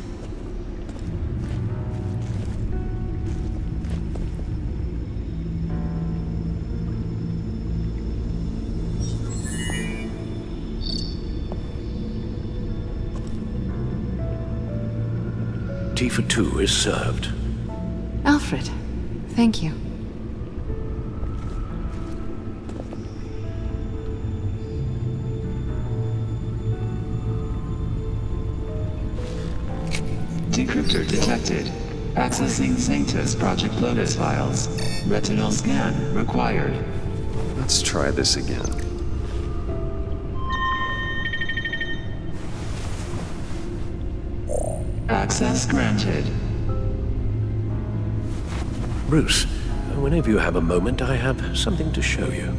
Tea for two is served. Alfred, thank you. Decryptor detected. Accessing Sanctus Project Lotus files. Retinal scan required. Let's try this again. Access granted. Bruce, whenever you have a moment, I have something to show you.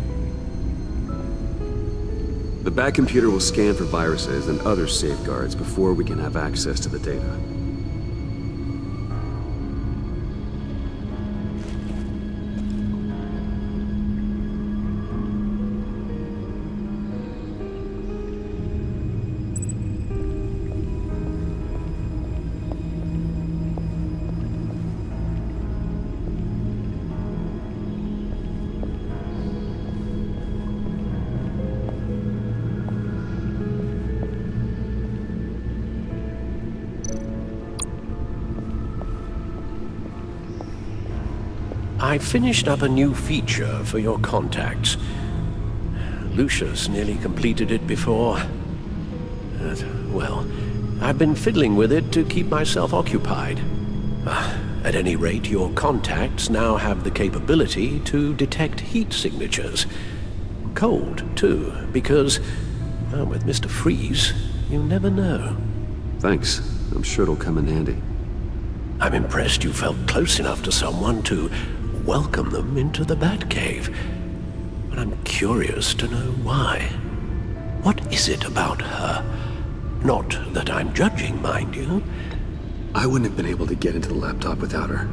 The back computer will scan for viruses and other safeguards before we can have access to the data. I finished up a new feature for your contacts. Lucius nearly completed it before. Well, I've been fiddling with it to keep myself occupied. At any rate, your contacts now have the capability to detect heat signatures. Cold, too, because, well, with Mr. Freeze, you never know. Thanks. I'm sure it'll come in handy. I'm impressed you felt close enough to someone to welcome them into the Batcave. But I'm curious to know why. What is it about her? Not that I'm judging, mind you. I wouldn't have been able to get into the laptop without her.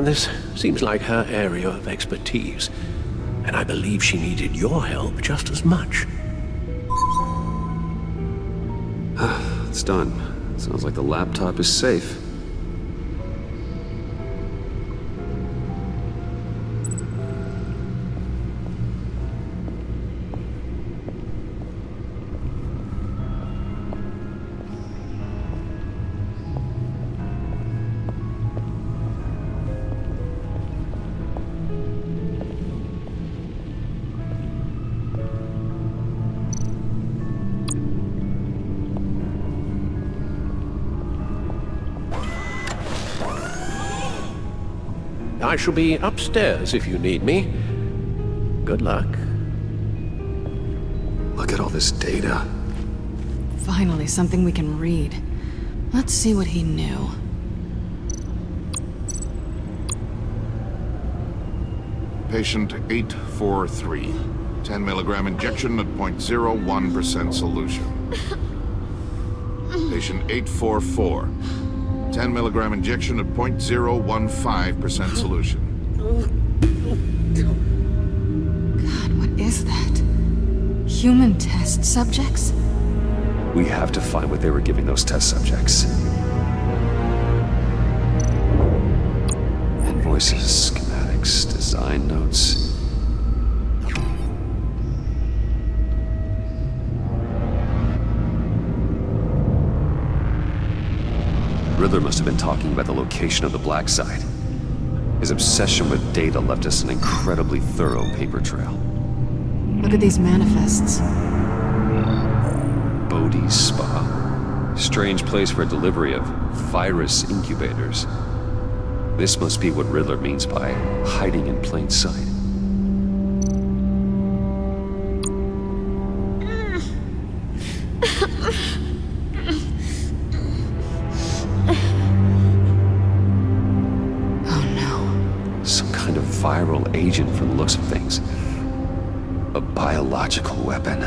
This seems like her area of expertise, and I believe she needed your help just as much. It's done. Sounds like the laptop is safe. I shall be upstairs if you need me. Good luck. Look at all this data. Finally, something we can read. Let's see what he knew. Patient 843. 10 milligram injection at 0.01% solution. Patient 844. 10 milligram injection at 0.015% solution. God, what is that? Human test subjects? We have to find what they were giving those test subjects. Invoices, schematics, design notes. Riddler must have been talking about the location of the black site. His obsession with data left us an incredibly thorough paper trail. Look at these manifests. Bodhi's Spa. Strange place for a delivery of virus incubators. This must be what Riddler means by hiding in plain sight. Viral agent from the looks of things. A biological weapon.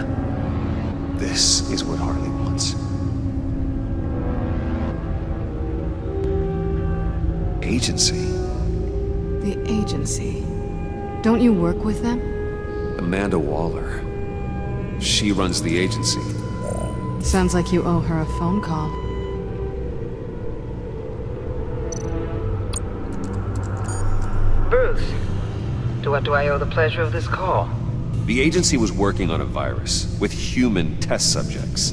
This is what Harley wants. Agency. The agency. Don't you work with them? Amanda Waller. She runs the agency. Sounds like you owe her a phone call. Bruce, to what do I owe the pleasure of this call? The agency was working on a virus with human test subjects.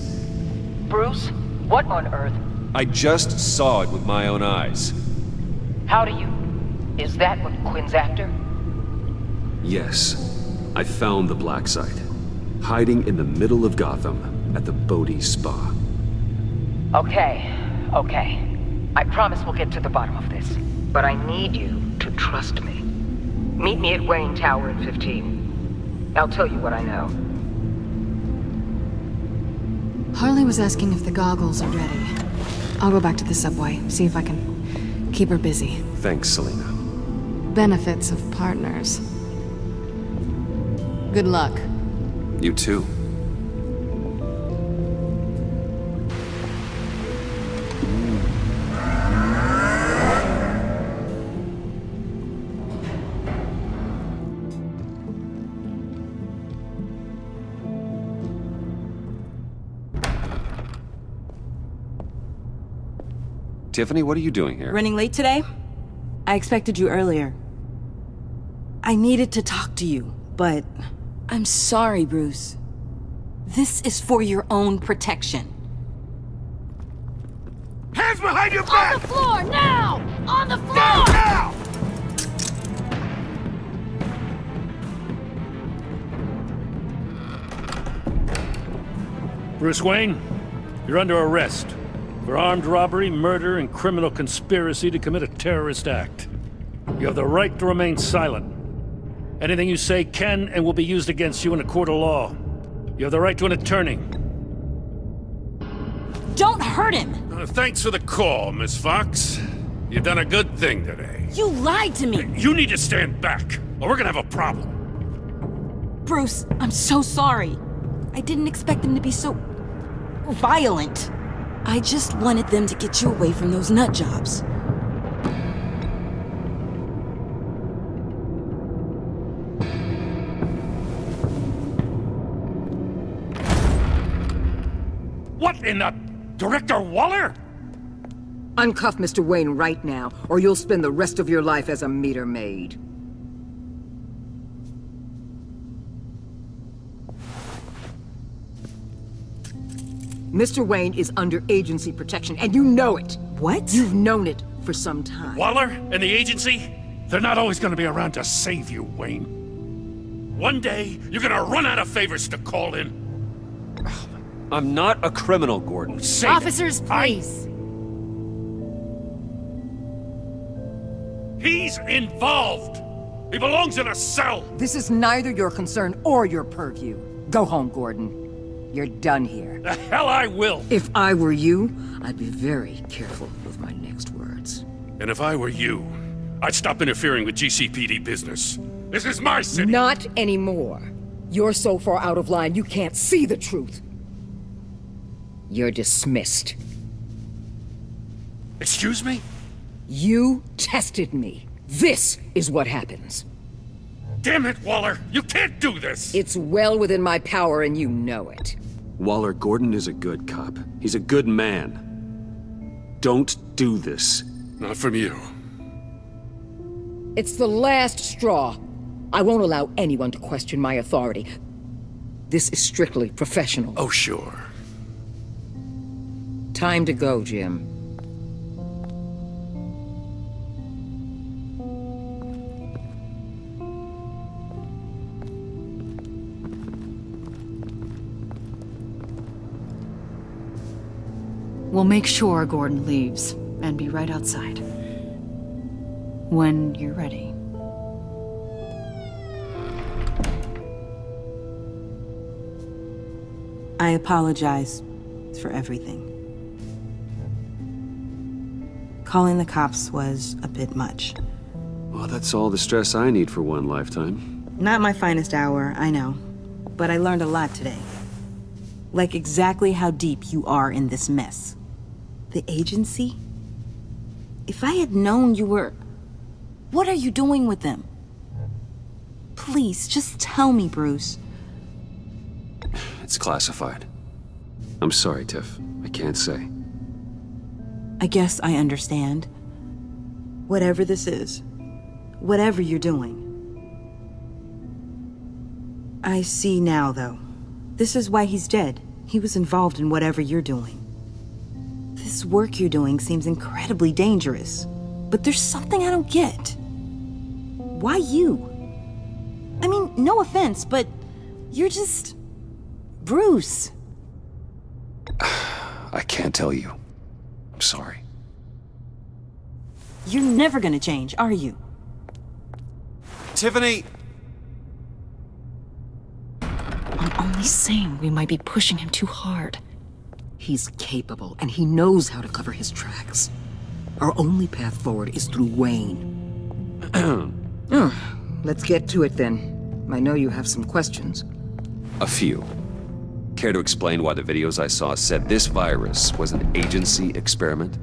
Bruce, what on earth? I just saw it with my own eyes. How do you? Is that what Quinn's after? Yes. I found the black site. Hiding in the middle of Gotham at the Bodhi Spa. Okay. I promise we'll get to the bottom of this. But I need you to trust me. Meet me at Wayne Tower in 15. I'll tell you what I know. Harley was asking if the goggles are ready. I'll go back to the subway, see if I can keep her busy. Thanks, Selina. Benefits of partners. Good luck. You too. Tiffany, what are you doing here? Running late today? I expected you earlier. I needed to talk to you, but I'm sorry, Bruce. This is for your own protection. Hands behind your back! On the floor, now! On the floor! Down, now! Bruce Wayne, you're under arrest for armed robbery, murder, and criminal conspiracy to commit a terrorist act. You have the right to remain silent. Anything you say can and will be used against you in a court of law. You have the right to an attorney. Don't hurt him! Thanks for the call, Miss Fox. You've done a good thing today. You lied to me! You need to stand back, or we're gonna have a problem. Bruce, I'm so sorry. I didn't expect them to be so violent. I just wanted them to get you away from those nut jobs. What in the... Director Waller? Uncuff Mr. Wayne right now, or you'll spend the rest of your life as a meter maid. Mr. Wayne is under agency protection, and you know it. What? You've known it for some time. Waller and the agency? They're not always gonna be around to save you, Wayne. One day, you're gonna run out of favors to call in. I'm not a criminal, Gordon. Officers, please. He's involved! He belongs in a cell! This is neither your concern or your purview. Go home, Gordon. You're done here. The hell I will! If I were you, I'd be very careful with my next words. And if I were you, I'd stop interfering with GCPD business. This is my city! Not anymore. You're so far out of line, you can't see the truth. You're dismissed. Excuse me? You tested me. This is what happens. Damn it, Waller! You can't do this! It's well within my power and you know it. Waller, Gordon is a good cop. He's a good man. Don't do this. Not from you. It's the last straw. I won't allow anyone to question my authority. This is strictly professional. Oh, sure. Time to go, Jim. We'll make sure Gordon leaves, and be right outside. When you're ready. I apologize for everything. Calling the cops was a bit much. Well, that's all the stress I need for one lifetime. Not my finest hour, I know. But I learned a lot today. Like exactly how deep you are in this mess. The agency? If I had known you were... What are you doing with them? Please, just tell me, Bruce. It's classified. I'm sorry, Tiff. I can't say. I guess I understand. Whatever this is. Whatever you're doing. I see now, though. This is why he's dead. He was involved in whatever you're doing. This work you're doing seems incredibly dangerous. But there's something I don't get. Why you? I mean, no offense, but you're just... Bruce. I can't tell you. I'm sorry. You're never gonna change, are you? Tiffany! I'm only saying we might be pushing him too hard. He's capable, and he knows how to cover his tracks. Our only path forward is through Wayne. Let's get to it, then. I know you have some questions. A few. Care to explain why the videos I saw said this virus was an agency experiment?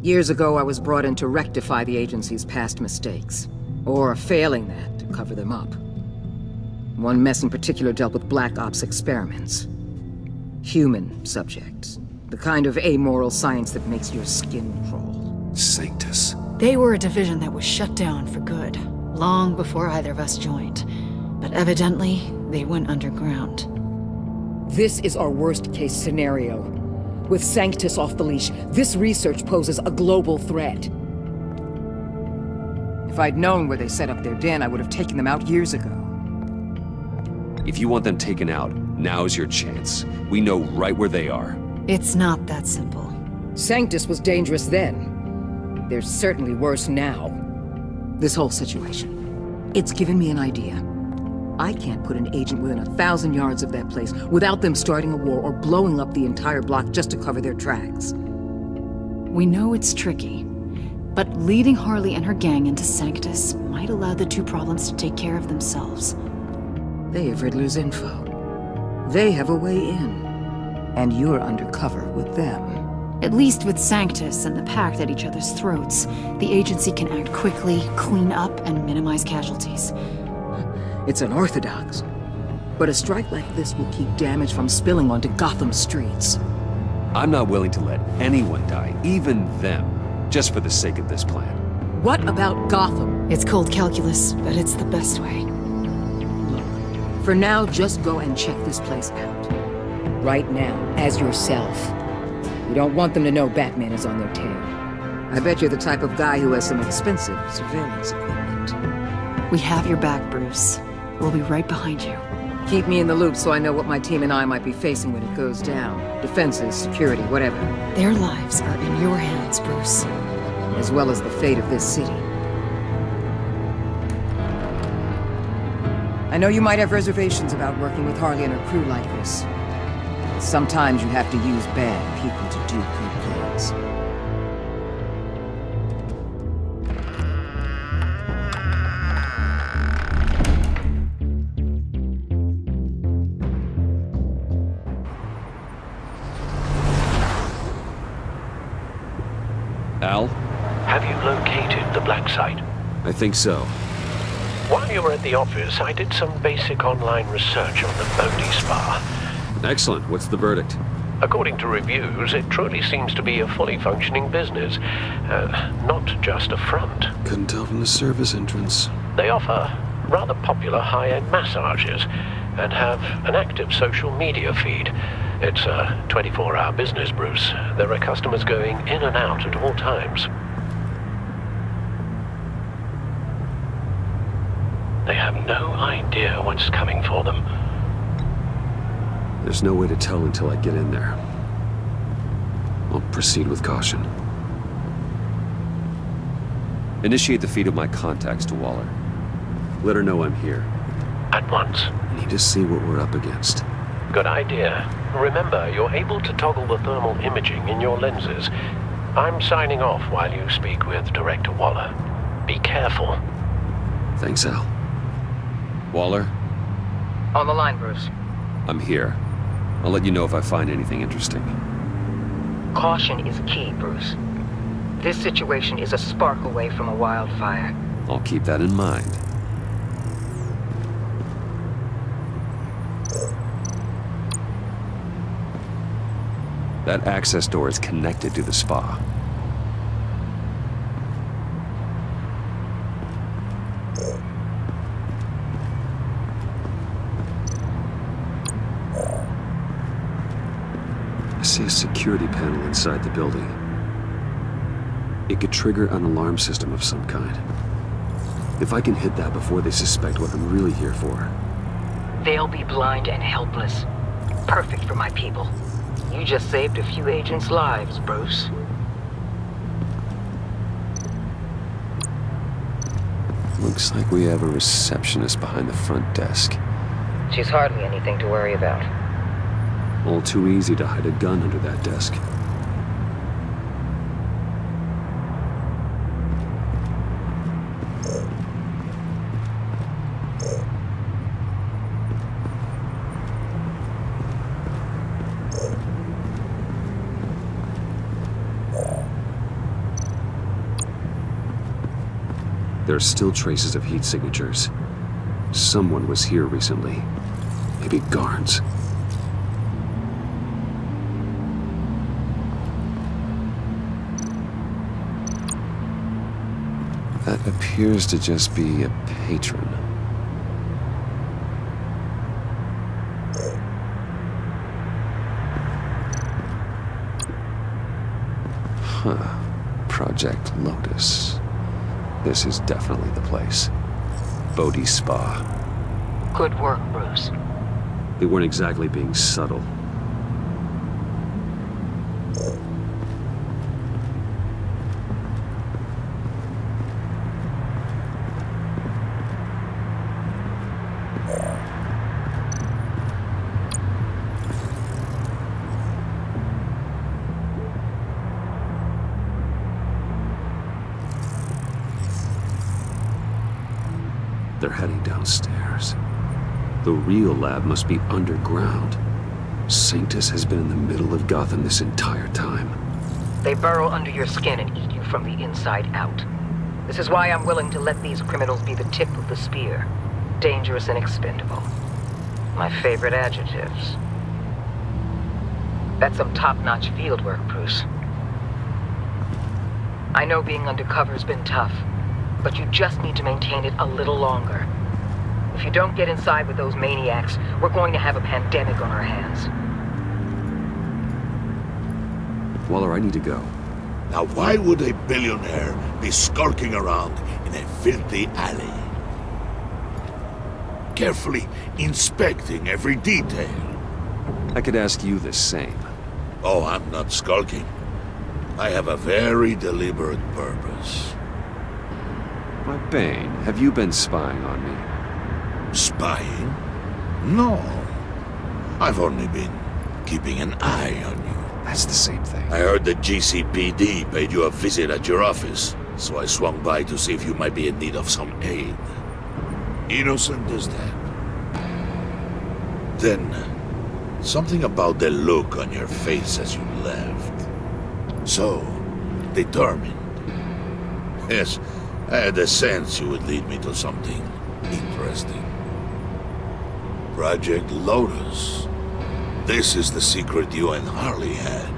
Years ago, I was brought in to rectify the agency's past mistakes. Or failing that, to cover them up. One mess in particular dealt with Black Ops experiments. Human subjects. The kind of amoral science that makes your skin crawl. Sanctus. They were a division that was shut down for good, long before either of us joined. But evidently, they went underground. This is our worst-case scenario. With Sanctus off the leash, this research poses a global threat. If I'd known where they set up their den, I would have taken them out years ago. If you want them taken out, now's your chance. We know right where they are. It's not that simple. Sanctus was dangerous then. They're certainly worse now. This whole situation, it's given me an idea. I can't put an agent within 1,000 yards of that place without them starting a war or blowing up the entire block just to cover their tracks. We know it's tricky, but leading Harley and her gang into Sanctus might allow the two problems to take care of themselves. They have Riddler's info. They have a way in. And you're undercover with them. At least with Sanctus and the Pact at each other's throats, the agency can act quickly, clean up, and minimize casualties. It's unorthodox. But a strike like this will keep damage from spilling onto Gotham streets. I'm not willing to let anyone die, even them, just for the sake of this plan. What about Gotham? It's cold calculus, but it's the best way. Look, for now, just go and check this place out. Right now, as yourself. You don't want them to know Batman is on their tail. I bet you're the type of guy who has some expensive surveillance equipment. We have your back, Bruce. We'll be right behind you. Keep me in the loop so I know what my team and I might be facing when it goes down. Defenses, security, whatever. Their lives are in your hands, Bruce. As well as the fate of this city. I know you might have reservations about working with Harley and her crew like this. But sometimes you have to use bad people to do good things. Al? Have you located the black site? I think so. While you were at the office, I did some basic online research on the Bodhi Spa. Excellent. What's the verdict? According to reviews, it truly seems to be a fully functioning business. Not just a front. Couldn't tell from the service entrance. They offer rather popular high-end massages and have an active social media feed. It's a 24-hour business, Bruce. There are customers going in and out at all times. They have no idea what's coming for them. There's no way to tell until I get in there. I'll proceed with caution. Initiate the feed of my contacts to Waller. Let her know I'm here. At once. I need to see what we're up against. Good idea. Remember, you're able to toggle the thermal imaging in your lenses. I'm signing off while you speak with Director Waller. Be careful. Thanks, Al. Waller? On the line, Bruce. I'm here. I'll let you know if I find anything interesting. Caution is key, Bruce. This situation is a spark away from a wildfire. I'll keep that in mind. That access door is connected to the spa. I see a security panel inside the building. It could trigger an alarm system of some kind. If I can hit that before they suspect what I'm really here for. They'll be blind and helpless. Perfect for my people. You just saved a few agents' lives, Bruce. Looks like we have a receptionist behind the front desk. She's hardly anything to worry about. All too easy to hide a gun under that desk. There are still traces of heat signatures. Someone was here recently. Maybe guards. That appears to just be a patron. Huh. Project Lotus. This is definitely the place. Bodhi Spa. Good work, Bruce. They weren't exactly being subtle. They're heading downstairs. The real lab must be underground. Sanctus has been in the middle of Gotham this entire time. They burrow under your skin and eat you from the inside out. This is why I'm willing to let these criminals be the tip of the spear. Dangerous and expendable. My favorite adjectives. That's some top-notch field work, Bruce. I know being undercover's been tough, but you just need to maintain it a little longer. If you don't get inside with those maniacs, we're going to have a pandemic on our hands. Waller, I need to go. Now why would a billionaire be skulking around in a filthy alley? Carefully inspecting every detail. I could ask you the same. Oh, I'm not skulking. I have a very deliberate purpose. Why, Bane, have you been spying on me? Spying? No. I've only been keeping an eye on you. That's the same thing. I heard the GCPD paid you a visit at your office, so I swung by to see if you might be in need of some aid. Innocent as that. Then, something about the look on your face as you left. So, determined. Yes, I had a sense you would lead me to something interesting. Project Lotus. This is the secret you and Harley had.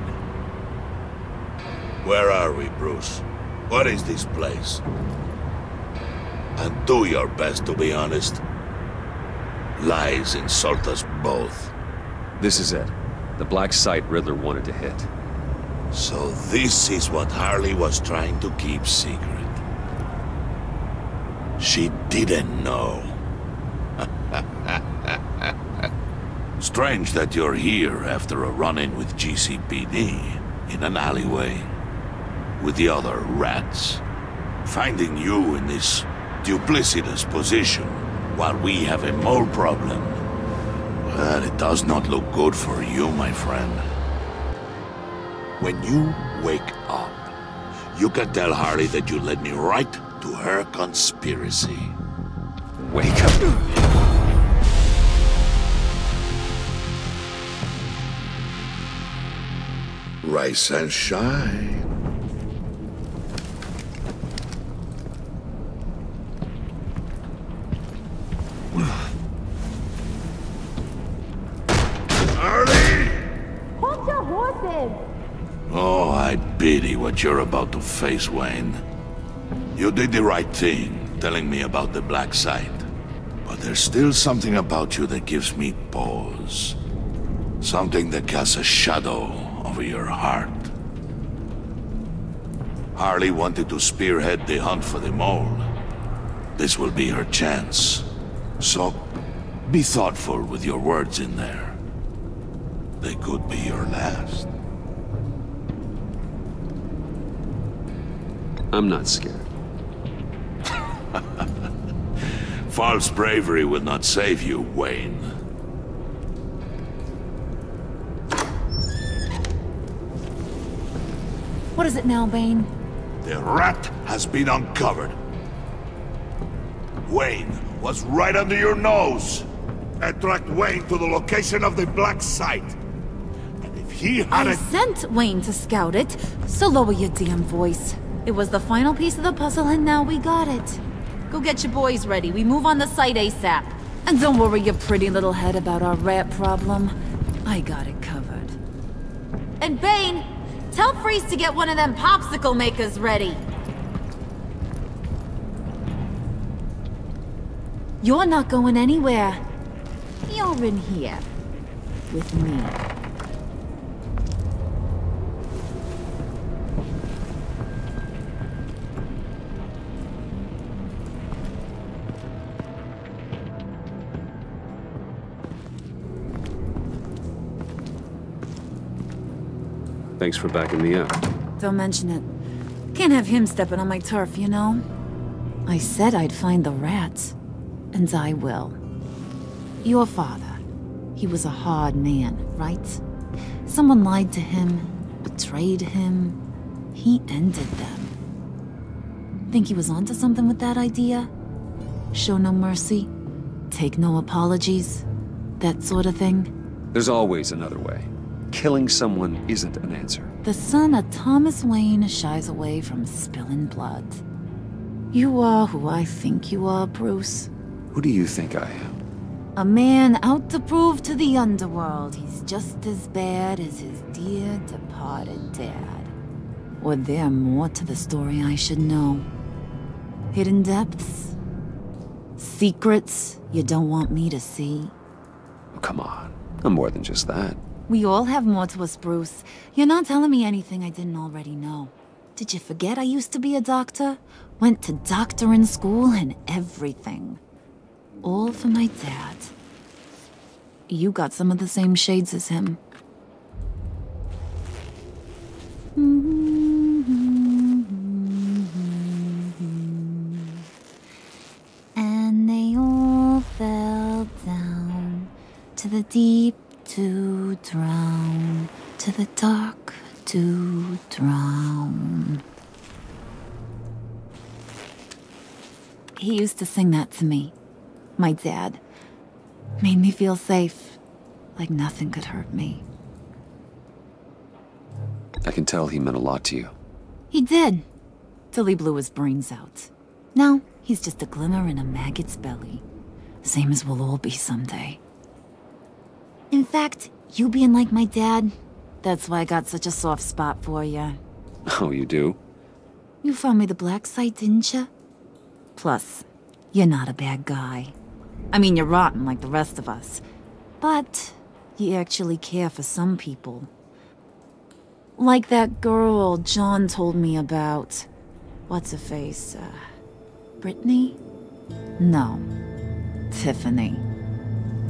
Where are we, Bruce? What is this place? And do your best to be honest. Lies insult us both. This is it. The black site Riddler wanted to hit. So this is what Harley was trying to keep secret. She didn't know. Strange that you're here after a run-in with GCPD in an alleyway with the other rats. Finding you in this duplicitous position while we have a mole problem. Well, it does not look good for you, my friend. When you wake up, you can tell Harley that you led me right to her conspiracy. Wake up. Rise and shine. Harley! Hold your horses! Oh, I pity what you're about to face, Wayne. You did the right thing, telling me about the black site. But there's still something about you that gives me pause. Something that casts a shadow over your heart. Harley wanted to spearhead the hunt for the mole. This will be her chance. So, be thoughtful with your words in there. They could be your last. I'm not scared. False bravery will not save you, Wayne. What is it now, Bane? The rat has been uncovered. Wayne was right under your nose. I tracked Wayne to the location of the black site. And if he had I sent Wayne to scout it, so lower your damn voice. It was the final piece of the puzzle and now we got it. Go get your boys ready, we move on the site ASAP. And don't worry your pretty little head about our rat problem. I got it covered. And Bane, tell Freeze to get one of them popsicle makers ready. You're not going anywhere. You're in here. With me. Thanks for backing me up. Don't mention it. Can't have him stepping on my turf, you know? I said I'd find the rats. And I will. Your father. He was a hard man, right? Someone lied to him, betrayed him. He ended them. Think he was onto something with that idea? Show no mercy? take no apologies? That sort of thing? There's always another way. Killing someone isn't an answer. The son of Thomas Wayne shies away from spilling blood. You are who I think you are, Bruce. Who do you think I am? A man out to prove to the underworld he's just as bad as his dear departed dad. Or there more to the story I should know? Hidden depths? Secrets you don't want me to see? Oh, come on. I'm more than just that. We all have more to us, Bruce. You're not telling me anything I didn't already know. Did you forget I used to be a doctor? Went to doctoring school and everything. All for my dad. You got some of the same shades as him. And they all fell down to the deep to drown, to the dark to drown. He used to sing that to me. My dad. Made me feel safe. Like nothing could hurt me. I can tell he meant a lot to you. He did. Till he blew his brains out. Now, he's just a glimmer in a maggot's belly. Same as we'll all be someday. In fact, you being like my dad, that's why I got such a soft spot for you. Oh, you do? You found me the black site, didn't you? Plus, you're not a bad guy. I mean, you're rotten like the rest of us. But you actually care for some people. Like that girl John told me about. What's her face? Brittany? No. Tiffany.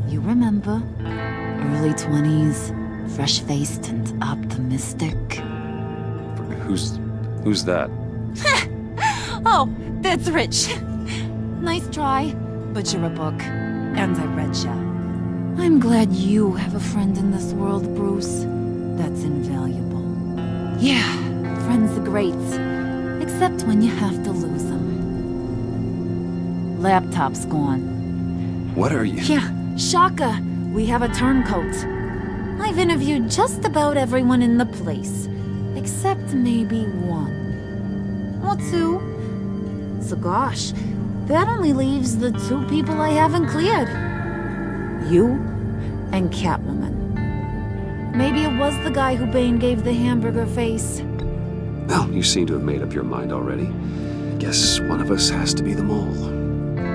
You remember? Early 20s, fresh-faced and optimistic. Who's that? Oh, that's Rich. Nice try, but you're a book, and I read ya. I'm glad you have a friend in this world, Bruce. That's invaluable. Yeah, friends are great, except when you have to lose them. Laptop's gone. What are you? Yeah, shocker. We have a turncoat. I've interviewed just about everyone in the place, except maybe one. Or two. So gosh, that only leaves the two people I haven't cleared. You and Catwoman. Maybe it was the guy who Bane gave the hamburger face. Well, you seem to have made up your mind already. Guess one of us has to be the mole.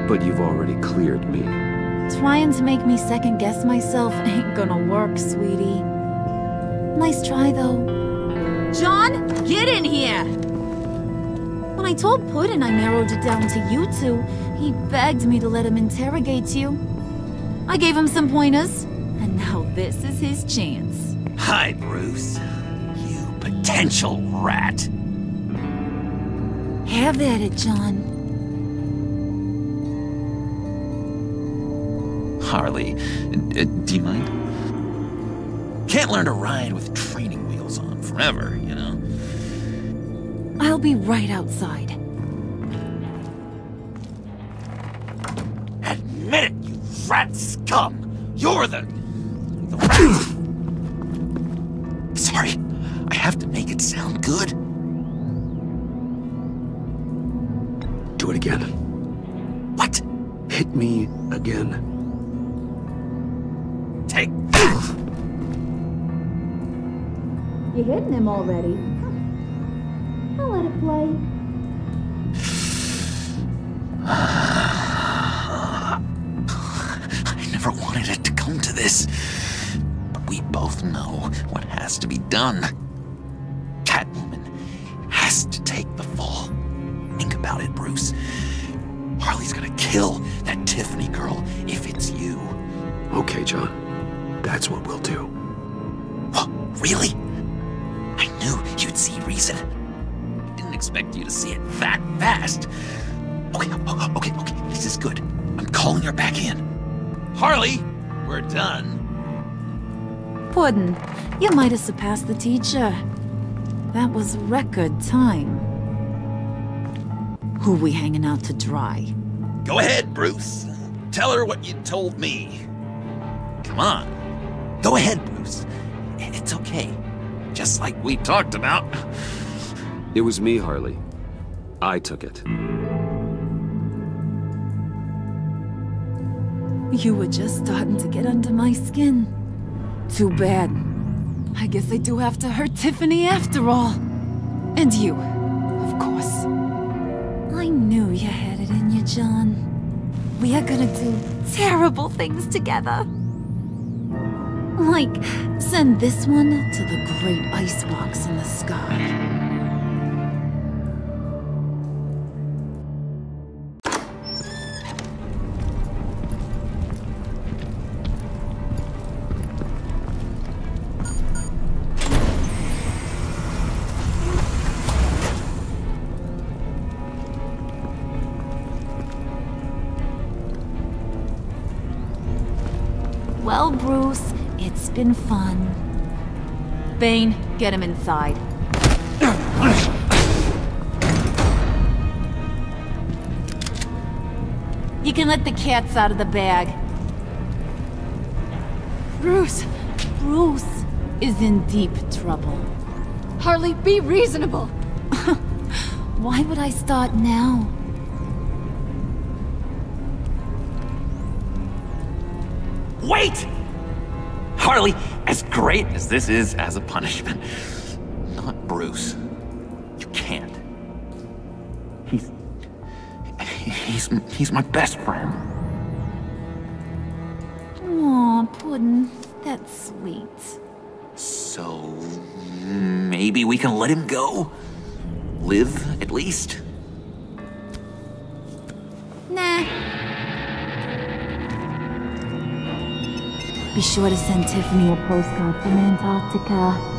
But you've already cleared me. Trying to make me second-guess myself ain't gonna work, sweetie. Nice try, though. John, get in here! When I told Puddin' I narrowed it down to you two, he begged me to let him interrogate you. I gave him some pointers, and now this is his chance. Hi, Bruce. You potential rat. Have at it, John. Harley, do you mind? Can't learn to ride with training wheels on forever, you know? I'll be right outside. Admit it, you rat scum! You're the rat! Sorry, I have to make it sound good. Do it again. What? Hit me again. Take You hitting him already? I'll let it play. I never wanted it to come to this, but we both know what has to be done. Catwoman has to take the fall. Think about it, Bruce. Harley's gonna kill that Tiffany girl if it's you. Okay, John. That's what we'll do. What? Really? I knew you'd see reason. I didn't expect you to see it that fast. Okay, this is good. I'm calling her back in. Harley, we're done. Puddin', you might have surpassed the teacher. That was record time. Who we hanging out to dry? Go ahead, Bruce. Tell her what you told me. Come on. Go ahead, Bruce. It's okay. Just like we talked about. It was me, Harley. I took it. You were just starting to get under my skin. Too bad. I guess I do have to hurt Tiffany after all. And you, of course. I knew you had it in you, John. We are gonna do terrible things together. Like, send this one to the great icebox in the sky. Well, Bruce, it's been fun. Bane, get him inside. You can let the cats out of the bag. Bruce! Bruce is in deep trouble. Harley, be reasonable! Why would I start now? Wait! Harley, as great as this is as a punishment, not Bruce. You can't. He's my best friend. Aw, Puddin', that's sweet. So, maybe we can let him go? Live, at least? Nah. Be sure to send Tiffany a postcard from Antarctica.